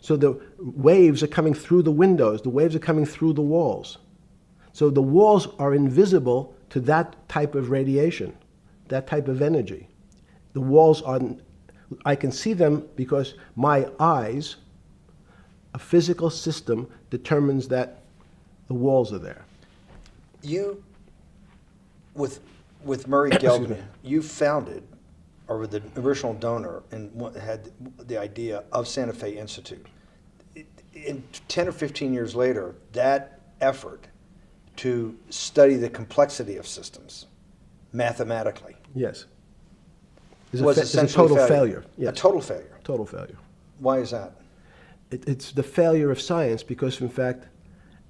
So the waves are coming through the windows, the waves are coming through the walls. So the walls are invisible to that type of radiation, that type of energy. The walls I can see them because my eyes, a physical system determines that the walls are there. You, with Murray Geldman, you founded, or with the original donor, and had the idea of Santa Fe Institute. In 10 or 15 years later, that effort to study the complexity of systems mathematically. Yes. Was it's a total failure. Yes. A total failure. Total failure. Why is that? It's the failure of science because, in fact,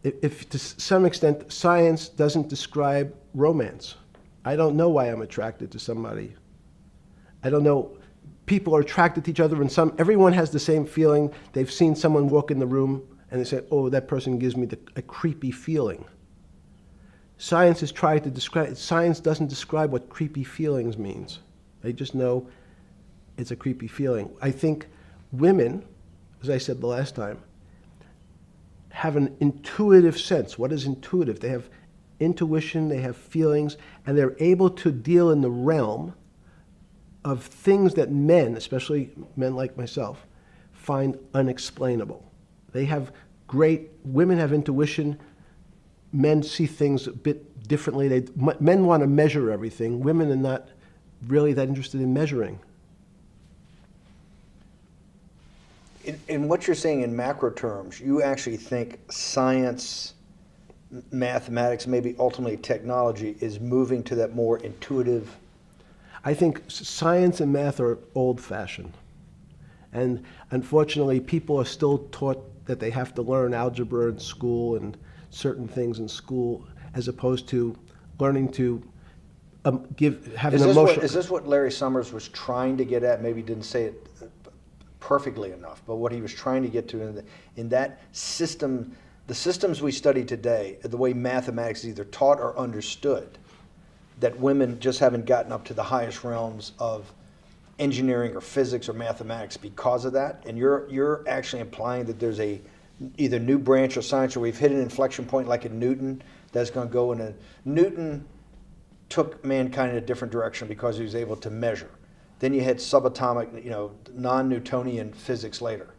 if to some extent science doesn't describe romance. I don't know why I'm attracted to somebody. I don't know. People are attracted to each other, and everyone has the same feeling. They've seen someone walk in the room, and they say, "Oh, that person gives me a creepy feeling." Science has tried to describe. Science doesn't describe what creepy feelings means. They just know it's a creepy feeling. I think women as I said the last time, have an intuitive sense. What is intuitive? They have intuition, they have feelings, and they're able to deal in the realm of things that men, especially men like myself, find unexplainable. They have women have intuition, men see things a bit differently. Men want to measure everything, women are not really that interested in measuring. In what you're saying in macro terms, you actually think science, mathematics, maybe ultimately technology is moving to that more intuitive. I think science and math are old-fashioned. And unfortunately, people are still taught that they have to learn algebra in school and certain things in school, as opposed to learning to have an emotional. Is this what Larry Summers was trying to get at? Maybe he didn't say it perfectly enough, but what he was trying to get to in that system, the systems we study today, the way mathematics is either taught or understood, that women just haven't gotten up to the highest realms of engineering or physics or mathematics because of that. And you're actually implying that there's a either new branch of science, or we've hit an inflection point like in Newton that's going to go in a. Newton took mankind in a different direction because he was able to measure. Then you had subatomic, non-Newtonian physics later.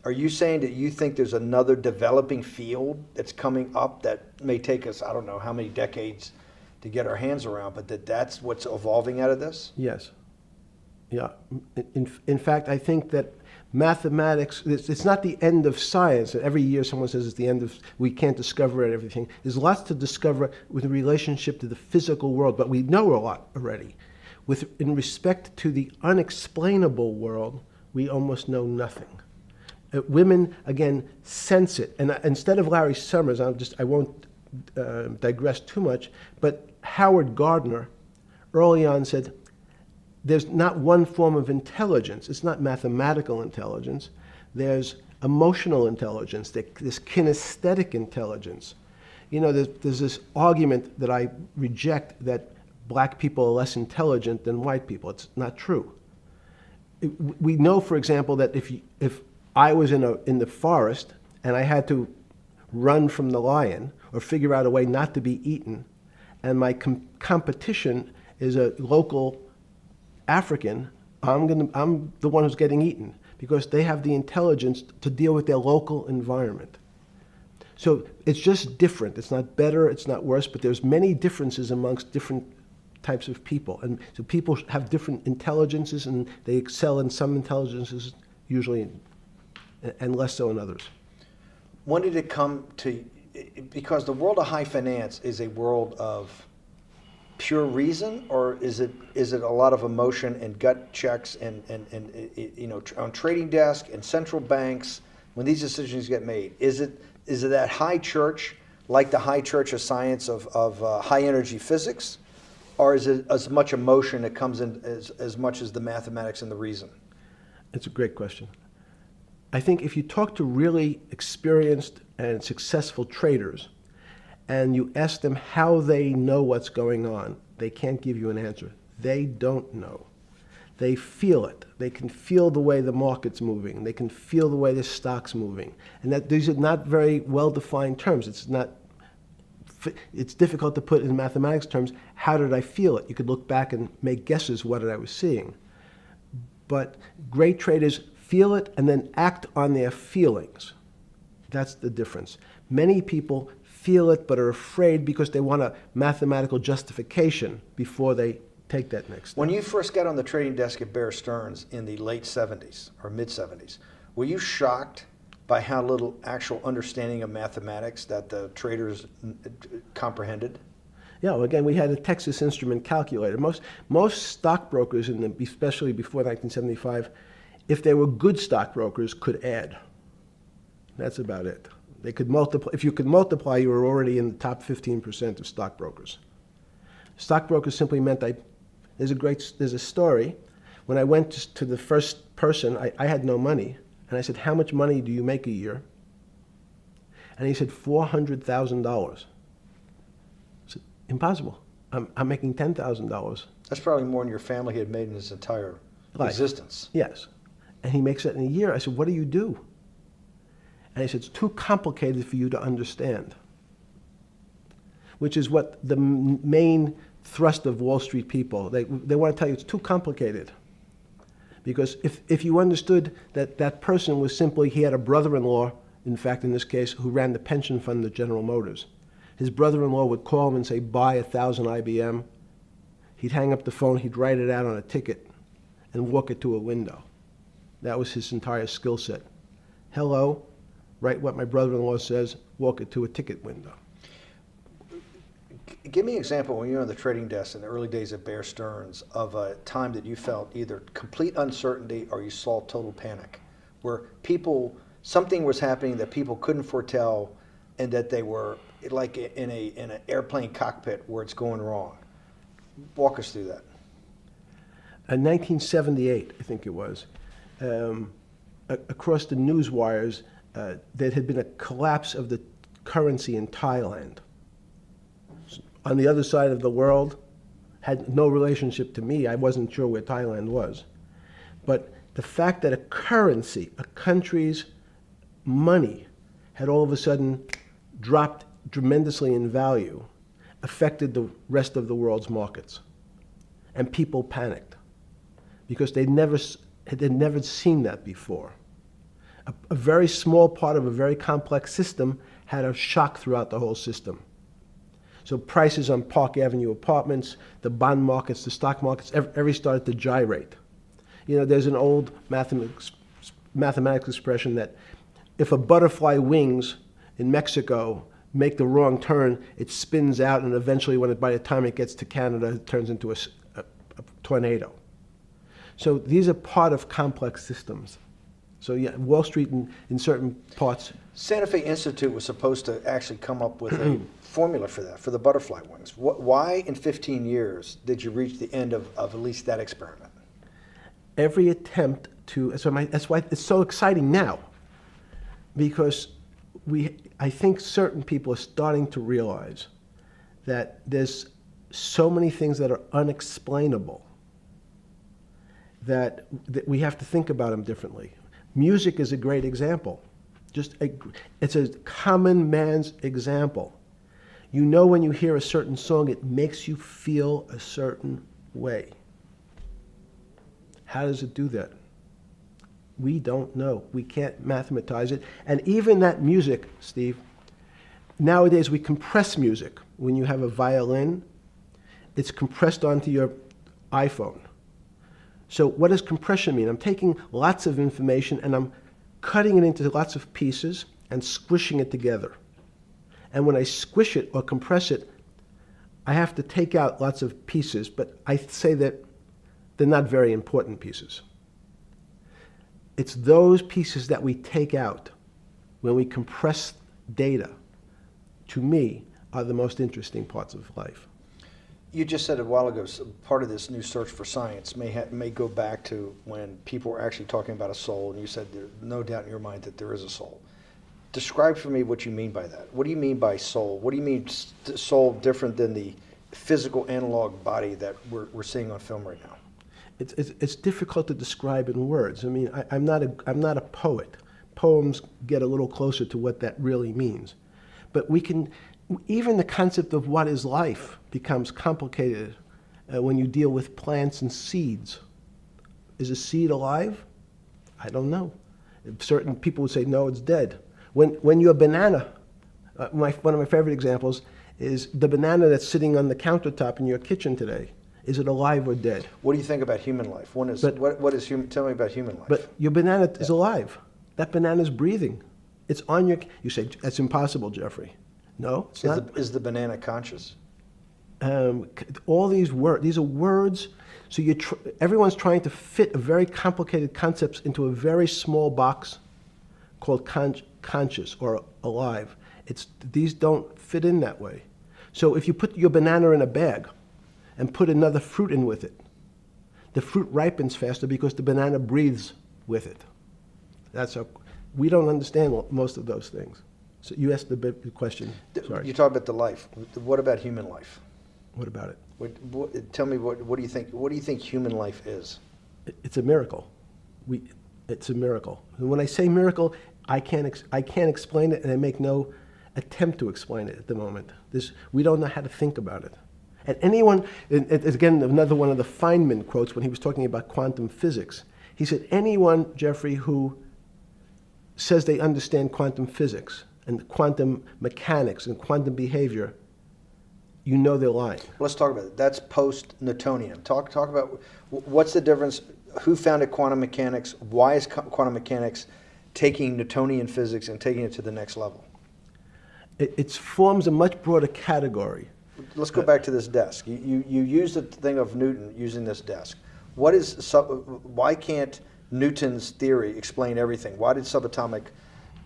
Are you saying that you think there's another developing field that's coming up that may take us, I don't know how many decades to get our hands around, but that's what's evolving out of this? Yes. Yeah. In fact, I think that mathematics, it's not the end of science. Every year someone says it's the end of, we can't discover everything. There's lots to discover with relationship to the physical world, but we know a lot already. In respect to the unexplainable world, we almost know nothing. Women, again, sense it. And instead of Larry Summers, I won't digress too much, but Howard Gardner early on said, there's not one form of intelligence. It's not mathematical intelligence. There's emotional intelligence, this kinesthetic intelligence. There's this argument that I reject that black people are less intelligent than white people. It's not true. We know, for example, that if I was in the forest and I had to run from the lion or figure out a way not to be eaten, and my competition is a local African, I'm the one who's getting eaten because they have the intelligence to deal with their local environment. So it's just different. It's not better, it's not worse, but there's many differences amongst different types of people. And so people have different intelligences, and they excel in some intelligences usually, and less so in others. When did it come to, because the world of high finance is a world of pure reason, or is it a lot of emotion and gut checks and on trading desk and central banks when these decisions get made? Is it that high church, like the high church of science of high energy physics, or is it as much emotion that comes in as much as the mathematics and the reason? It's a great question. I think if you talk to really experienced and successful traders and you ask them how they know what's going on, they can't give you an answer. They don't know. They feel it. They can feel the way the market's moving. They can feel the way the stock's moving. And that these are not very well-defined terms. It's difficult to put in mathematics terms, how did I feel it? You could look back and make guesses what I was seeing. But great traders feel it and then act on their feelings. That's the difference. Many people feel it but are afraid because they want a mathematical justification before they take that next step. When you first got on the trading desk at Bear Stearns in the late 70s or mid 70s, were you shocked by how little actual understanding of mathematics that the traders comprehended? Yeah, well, again, we had a Texas Instrument calculator. Most stockbrokers, especially before 1975, if they were good stockbrokers, could add. That's about it. They could multiply. If you could multiply, you were already in the top 15% of stockbrokers. Stockbrokers simply meant there's a story. When I went to the first person, I had no money. And I said, how much money do you make a year? And he said, $400,000. I said, impossible. I'm making $10,000. That's probably more than your family had made in its entire Life. existence. Yes. And he makes it in a year. I said, what do you do? And he said, it's too complicated for you to understand, which is what the main thrust of Wall Street people, they want to tell you it's too complicated. Because if you understood that that person was simply, he had a brother-in-law, in fact, in this case, who ran the pension fund at General Motors. His brother-in-law would call him and say, buy 1,000 IBM. He'd hang up the phone, he'd write it out on a ticket and walk it to a window. That was his entire skill set. Hello, write what my brother-in-law says, walk it to a ticket window. Give me an example when you were on the trading desk in the early days of Bear Stearns of a time that you felt either complete uncertainty or you saw total panic, where something was happening that people couldn't foretell, and that they were like in an airplane cockpit where it's going wrong. Walk us through that. In 1978, I think it was, across the news wires, there had been a collapse of the currency in Thailand. On the other side of the world, had no relationship to me. I wasn't sure where Thailand was. But the fact that a currency, a country's money, had all of a sudden dropped tremendously in value affected the rest of the world's markets. And people panicked because they'd never seen that before. A very small part of a very complex system had a shock throughout the whole system. So prices on Park Avenue apartments, the bond markets, the stock markets, every started to gyrate. You know, there's an old mathematics expression that if a butterfly wings in Mexico make the wrong turn, it spins out, and eventually, by the time it gets to Canada, it turns into a tornado. So these are part of complex systems. So yeah, Wall Street in certain parts. Santa Fe Institute was supposed to actually come up with a formula for that, for the butterfly wings. Why in 15 years did you reach the end of at least that experiment? Every attempt to, that's why it's so exciting now, because I think certain people are starting to realize that there's so many things that are unexplainable that we have to think about them differently. Music is a great example. It's a common man's example. You know, when you hear a certain song, it makes you feel a certain way. How does it do that? We don't know. We can't mathematize it. And even that music, Steve, nowadays we compress music. When you have a violin, it's compressed onto your iPhone. So what does compression mean? I'm taking lots of information and I'm cutting it into lots of pieces and squishing it together. And when I squish it or compress it, I have to take out lots of pieces, but I say that they're not very important pieces. It's those pieces that we take out when we compress data, to me, are the most interesting parts of life. You just said a while ago, part of this new search for science may go back to when people were actually talking about a soul, and you said there's no doubt in your mind that there is a soul. Describe for me what you mean by that. What do you mean by soul? What do you mean soul different than the physical analog body that we're seeing on film right now? It's difficult to describe in words. I mean, I'm not a poet. Poems get a little closer to what that really means. But even the concept of what is life becomes complicated when you deal with plants and seeds. Is a seed alive? I don't know. Certain people would say, no, it's dead. When you're a banana, one of my favorite examples is the banana that's sitting on the countertop in your kitchen today. Is it alive or dead? What do you think about human life? What is human? Tell me about human life. But your banana is alive. That banana is breathing. It's on your. You say that's impossible, Jeffrey. No, it's not. Is the banana conscious? All these words. These are words. So everyone's trying to fit a very complicated concepts into a very small box called conscious or alive. These don't fit in that way. So if you put your banana in a bag and put another fruit in with it, the fruit ripens faster because the banana breathes with it. We don't understand most of those things. So you asked the big question. Sorry. You talk about the life. What about human life? What about it? Tell me what do you think? What do you think human life is? It's a miracle. It's a miracle. And when I say miracle, I can't explain it, and I make no attempt to explain it at the moment. We don't know how to think about it. And anyone, and again, another one of the Feynman quotes when he was talking about quantum physics. He said, anyone, Jeffrey, who says they understand quantum physics and quantum mechanics and quantum behavior, you know they're lying. Let's talk about it. That's post-Newtonian. Talk about what's the difference, who founded quantum mechanics, why is quantum mechanics taking Newtonian physics and taking it to the next level? It forms a much broader category. Let's go back to this desk. You use the thing of Newton using this desk. Why can't Newton's theory explain everything? Why did subatomic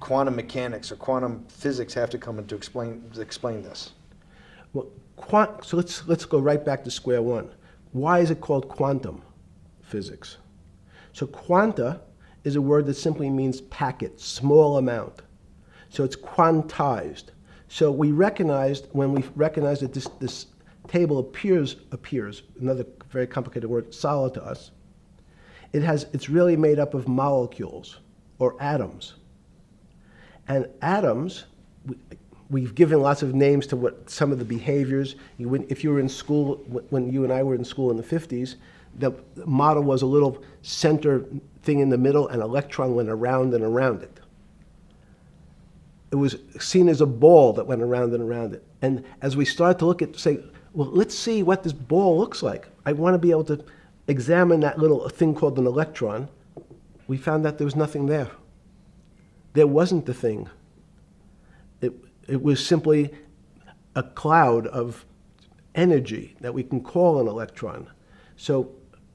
quantum mechanics or quantum physics have to come in to explain this? Well, so let's go right back to square one. Why is it called quantum physics? So quanta is a word that simply means packet, small amount. So it's quantized. So we recognized, when we recognized that this table appears, another very complicated word, solid to us, it's really made up of molecules or atoms. And atoms, we've given lots of names to what some of the behaviors. If you were in school, when you and I were in school in the 50s, the model was a little center thing in the middle, and an electron went around and around it. It was seen as a ball that went around and around it. And as we started to look at, say, well, let's see what this ball looks like. I want to be able to examine that little thing called an electron. We found that there was nothing there. There wasn't the thing. It was simply a cloud of energy that we can call an electron. So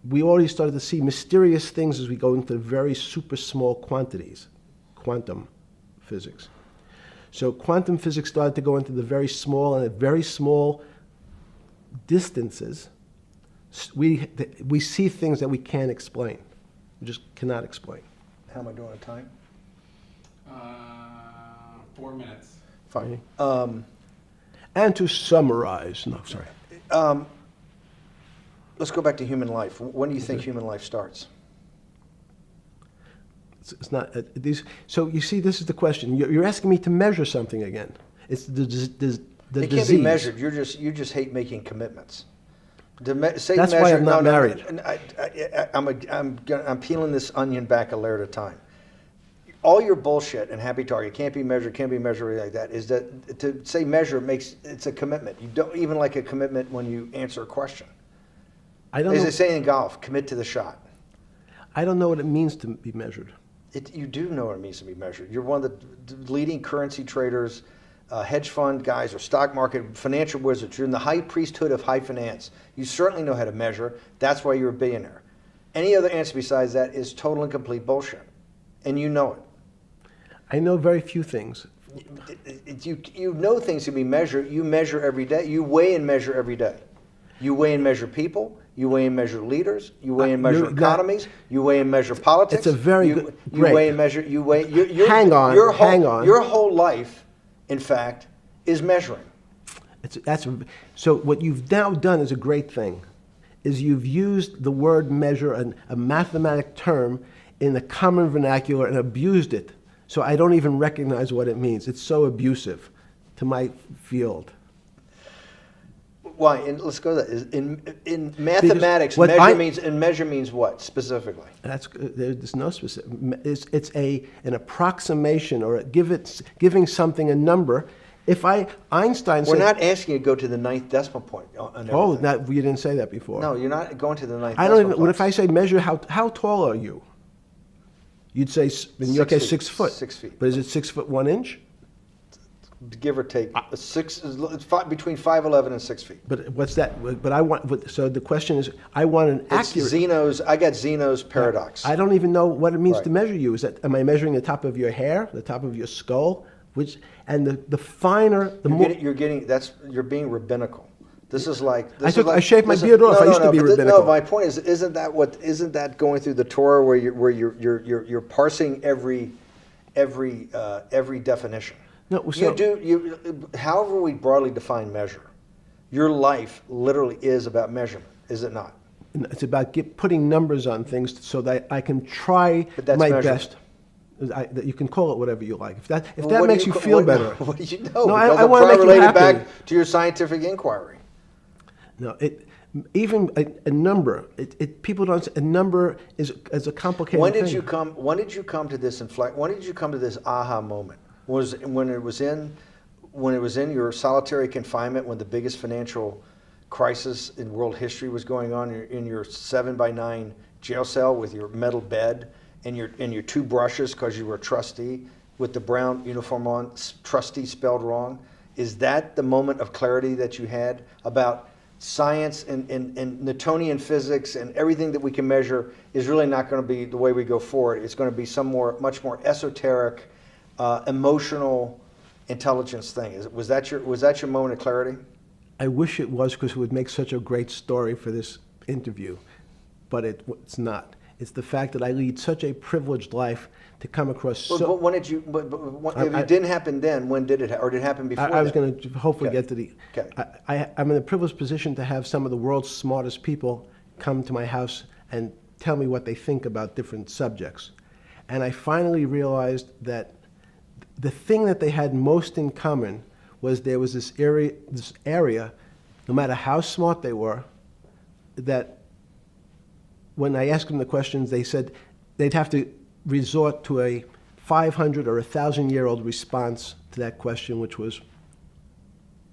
we already started to see mysterious things as we go into very super small quantities, quantum physics. So quantum physics started to go into the very small, and at very small distances, we see things that we can't explain. We just cannot explain. How am I doing on time? 4 minutes. Fine. And to summarize, no, sorry. Let's go back to human life. When do you think human life starts? It's not these. So you see, this is the question. You're asking me to measure something again. It's the disease. It can't be measured. You just hate making commitments. That's why I'm not married. I'm peeling this onion back a layer at a time. All your bullshit and happy target can't be measured like that. Is that to say measure it's a commitment. You don't even like a commitment when you answer a question. I don't. As know. they say in golf, commit to the shot. I don't know what it means to be measured. You do know what it means to be measured. You're one of the leading currency traders, hedge fund guys, or stock market financial wizards. You're in the high priesthood of high finance. You certainly know how to measure. That's why you're a billionaire. Any other answer besides that is total and complete bullshit, and you know it. I know very few things. You know things can be measured. You measure every day. You weigh and measure every day. You weigh and measure people. You weigh and measure leaders. You weigh and measure economies. You weigh and measure politics. It's a very good. You weigh and measure. You weigh. Hang on. Your whole life, in fact, is measuring. So what you've now done is a great thing, is you've used the word measure, a mathematic term, in the common vernacular and abused it. So I don't even recognize what it means. It's so abusive to my field. Why? Let's go to that. In mathematics, measure means what specifically? There's no specific. It's an approximation, or giving something a number. Einstein said, we're not asking you to go to the ninth decimal point. Oh, you didn't say that before. No, you're not going to the ninth. I don't even. What if I say measure how tall are you? You'd say in your case 6 foot. 6 feet. But is it 6 foot 1 inch? Give or take, between 5'11" and 6 feet. But what's that? But I want. So the question is, I want an accurate. I got Zeno's paradox. I don't even know what it means to measure you. Am I measuring the top of your hair, the top of your skull, the finer, the more. You're being rabbinical. This is like. I shaved my beard off. I used to be rabbinical. No, my point is, isn't that going through the Torah where you're parsing every definition? No, so, however we broadly define measure, your life literally is about measurement, is it not? It's about putting numbers on things so that I can try my best. That you can call it whatever you like. If that Well, that what do makes you ca- feel what- better. What do you know? No, Because I I'm wanna trying make to you relate it happy. back to your scientific inquiry. No, even a number. People don't. A number is a complicated When did thing. you come? When did you come to this inflect? When did you come to this aha moment? Was when it was in your solitary confinement, when the biggest financial crisis in world history was going on, in your 7x9 jail cell with your metal bed and your two brushes because you were a trustee with the brown uniform on, trustee spelled wrong. Is that the moment of clarity that you had about science and Newtonian physics and everything that we can measure is really not going to be the way we go forward? It's going to be much more esoteric, emotional intelligence thing. Was that your moment of clarity? I wish it was, because it would make such a great story for this interview, but it's not. It's the fact that I lead such a privileged life to come across. But when did you? If it didn't happen then, when did it? Or did it happen before? I was then? going to hopefully Okay. get to the. Okay. I'm in a privileged position to have some of the world's smartest people come to my house and tell me what they think about different subjects, and I finally realized that the thing that they had most in common was there was this area, no matter how smart they were, that when I asked them the questions, they said they'd have to resort to a 500 or 1,000-year-old response to that question, which was,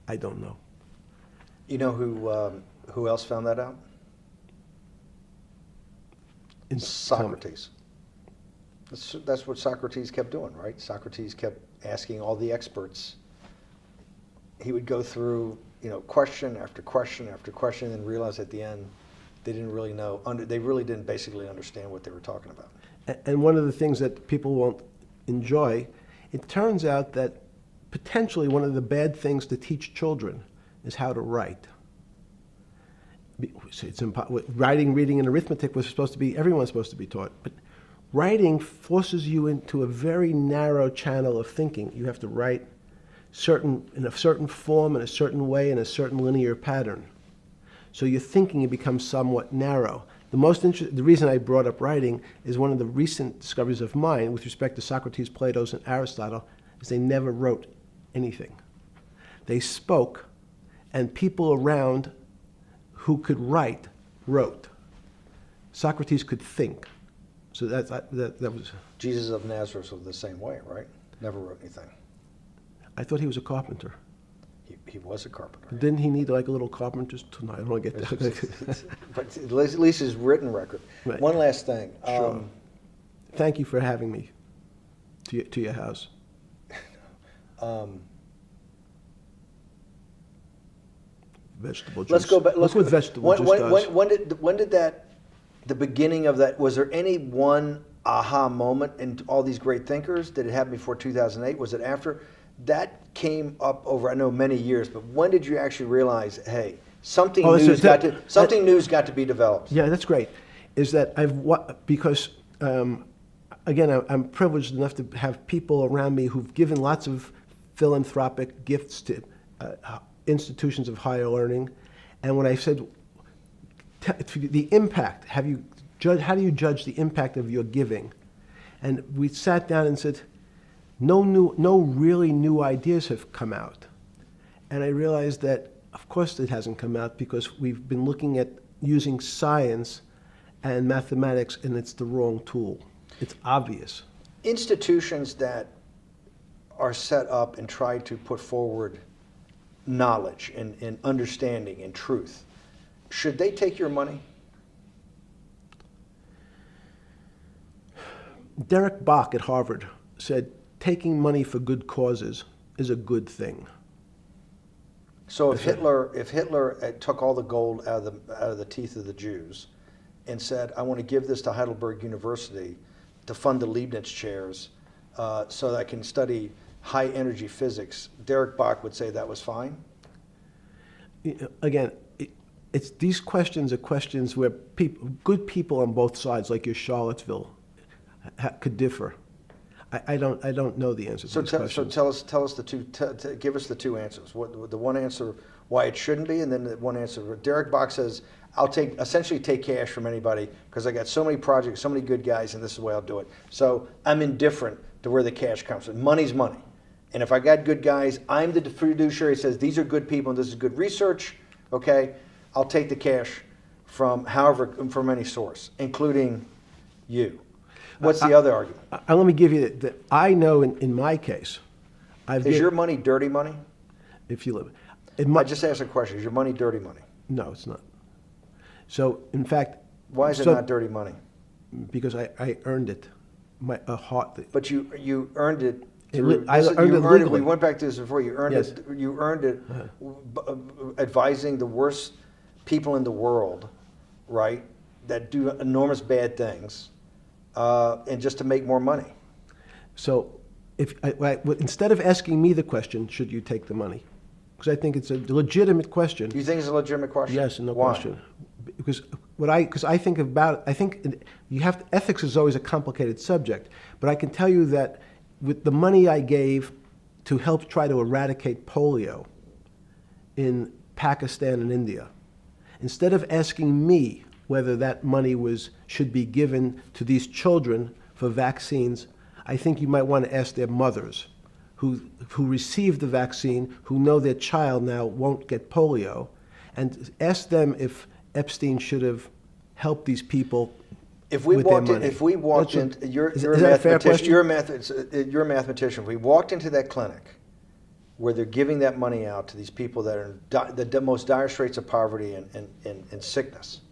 I don't know. You know who else found that out? Socrates. That's what Socrates kept doing, right? Socrates kept asking all the experts. He would go through, question after question after question, and realize at the end they didn't really know. They really didn't basically understand what they were talking about. And one of the things that people won't enjoy, it turns out that potentially one of the bad things to teach children is how to write. Writing, reading, and arithmetic everyone's supposed to be taught. But writing forces you into a very narrow channel of thinking. You have to write in a certain form, in a certain way, in a certain linear pattern. So your thinking becomes somewhat narrow. The reason I brought up writing is one of the recent discoveries of mine with respect to Socrates, Plato, and Aristotle is they never wrote anything. They spoke, and people around who could write wrote. Socrates could think. So that was. Jesus of Nazareth was the same way, right? Never wrote anything. I thought he was a carpenter. He was a carpenter. Didn't he need like a little carpenter's tool? I don't want to get that. But at least his written record. Right. One last thing. Sure. Thank you for having me to your house. Vegetable juice. Let's go back. Look what vegetable juice does. When did the beginning of that, was there any one aha moment in all these great thinkers? Did it happen before 2008? Was it after? That came up over, I know, many years, but when did you actually realize, hey, something new's got to be developed? Yeah, that's great. Is that because again, I'm privileged enough to have people around me who've given lots of philanthropic gifts to institutions of higher learning, and when I said the impact, how do you judge the impact of your giving? And we sat down and said, no really new ideas have come out. And I realized that, of course, it hasn't come out because we've been looking at using science and mathematics, and it's the wrong tool. It's obvious. Institutions that are set up and try to put forward knowledge and understanding and truth, should they take your money? Derek Bach at Harvard said, taking money for good causes is a good thing. So if Hitler took all the gold out of the teeth of the Jews and said, I want to give this to Heidelberg University to fund the Leibniz chairs so that I can study high energy physics, Derek Bach would say that was fine? Again, these questions are questions where good people on both sides, like your Charlottesville, could differ. I don't know the answer to these questions. So tell us the two. Give us the two answers. The one answer why it shouldn't be, and then the one answer. Derek Bach says, I'll essentially take cash from anybody because I got so many projects, so many good guys, and this is the way I'll do it. So I'm indifferent to where the cash comes from. Money's money. And if I got good guys, I'm the fiduciary that says these are good people and this is good research, okay? I'll take the cash from any source, including you. What's the other argument? Let me give you that I know in my case, Is your money dirty money? if you live, I just asked a question. Is your money dirty money? no, it's not. So in fact, Why is it not dirty money? because I earned it, a heart. But you earned it. I earned it legally. We went back to this before. You earned Yes. it. You earned it, advising the worst people in the world, right? That do enormous bad things, and just to make more money. So instead of asking me the question, should you take the money? Because I think it's a legitimate question. You think it's a legitimate question? Yes, no Why? question. Because I think about, ethics is always a complicated subject, but I can tell you that with the money I gave to help try to eradicate polio in Pakistan and India, instead of asking me whether that money should be given to these children for vaccines, I think you might want to ask their mothers who received the vaccine, who know their child now won't get polio, and ask them if Epstein should have helped these people. You're a mathematician. If we walked into that clinic where they're giving that money out to these people that are in the most dire straits of poverty and sickness,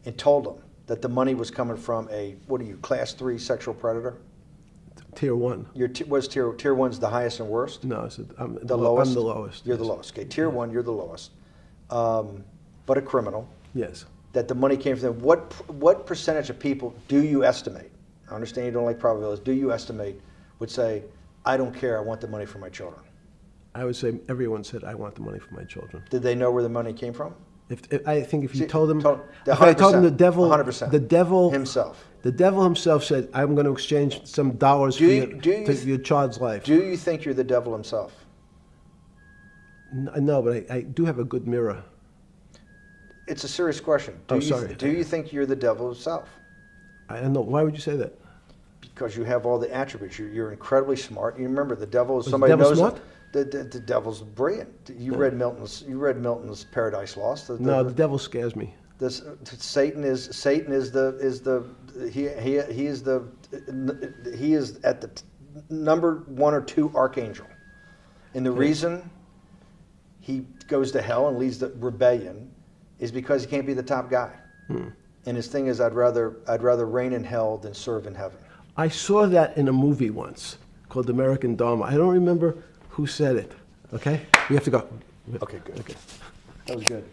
and told them that the money was coming from class 3 sexual predator? Tier 1. Tier 1's the highest and worst? No, I'm the lowest. You're yes. the lowest. Okay, tier 1, you're the lowest. But a criminal. Yes. That the money came from them. What percentage of people do you estimate? I understand you don't like probabilities. Do you estimate would say, I don't care, I want the money for my children? I would say everyone said, I want the money for my children. Did they know where the money came from? I think if you told them, if I told them the devil, 100%. the devil himself. The devil himself said, I'm going to exchange some dollars for your child's life. Do you think you're the devil himself? No, but I do have a good mirror. It's a serious question. Sorry. Do you think you're the devil himself? I don't know. Why would you say that? Because you have all the attributes. You're incredibly smart. You remember the devil is Was somebody the devil knows smart? The devil's brilliant. You read Milton's Paradise Lost. No, the devil scares me. Satan is at the number 1 or 2 archangel, and the reason he goes to hell and leads the rebellion is because he can't be the top guy. And his thing is, I'd rather reign in hell than serve in heaven. I saw that in a movie once called American Dharma. I don't remember who said it. Okay, we have to go. Okay, good. Okay. That was good.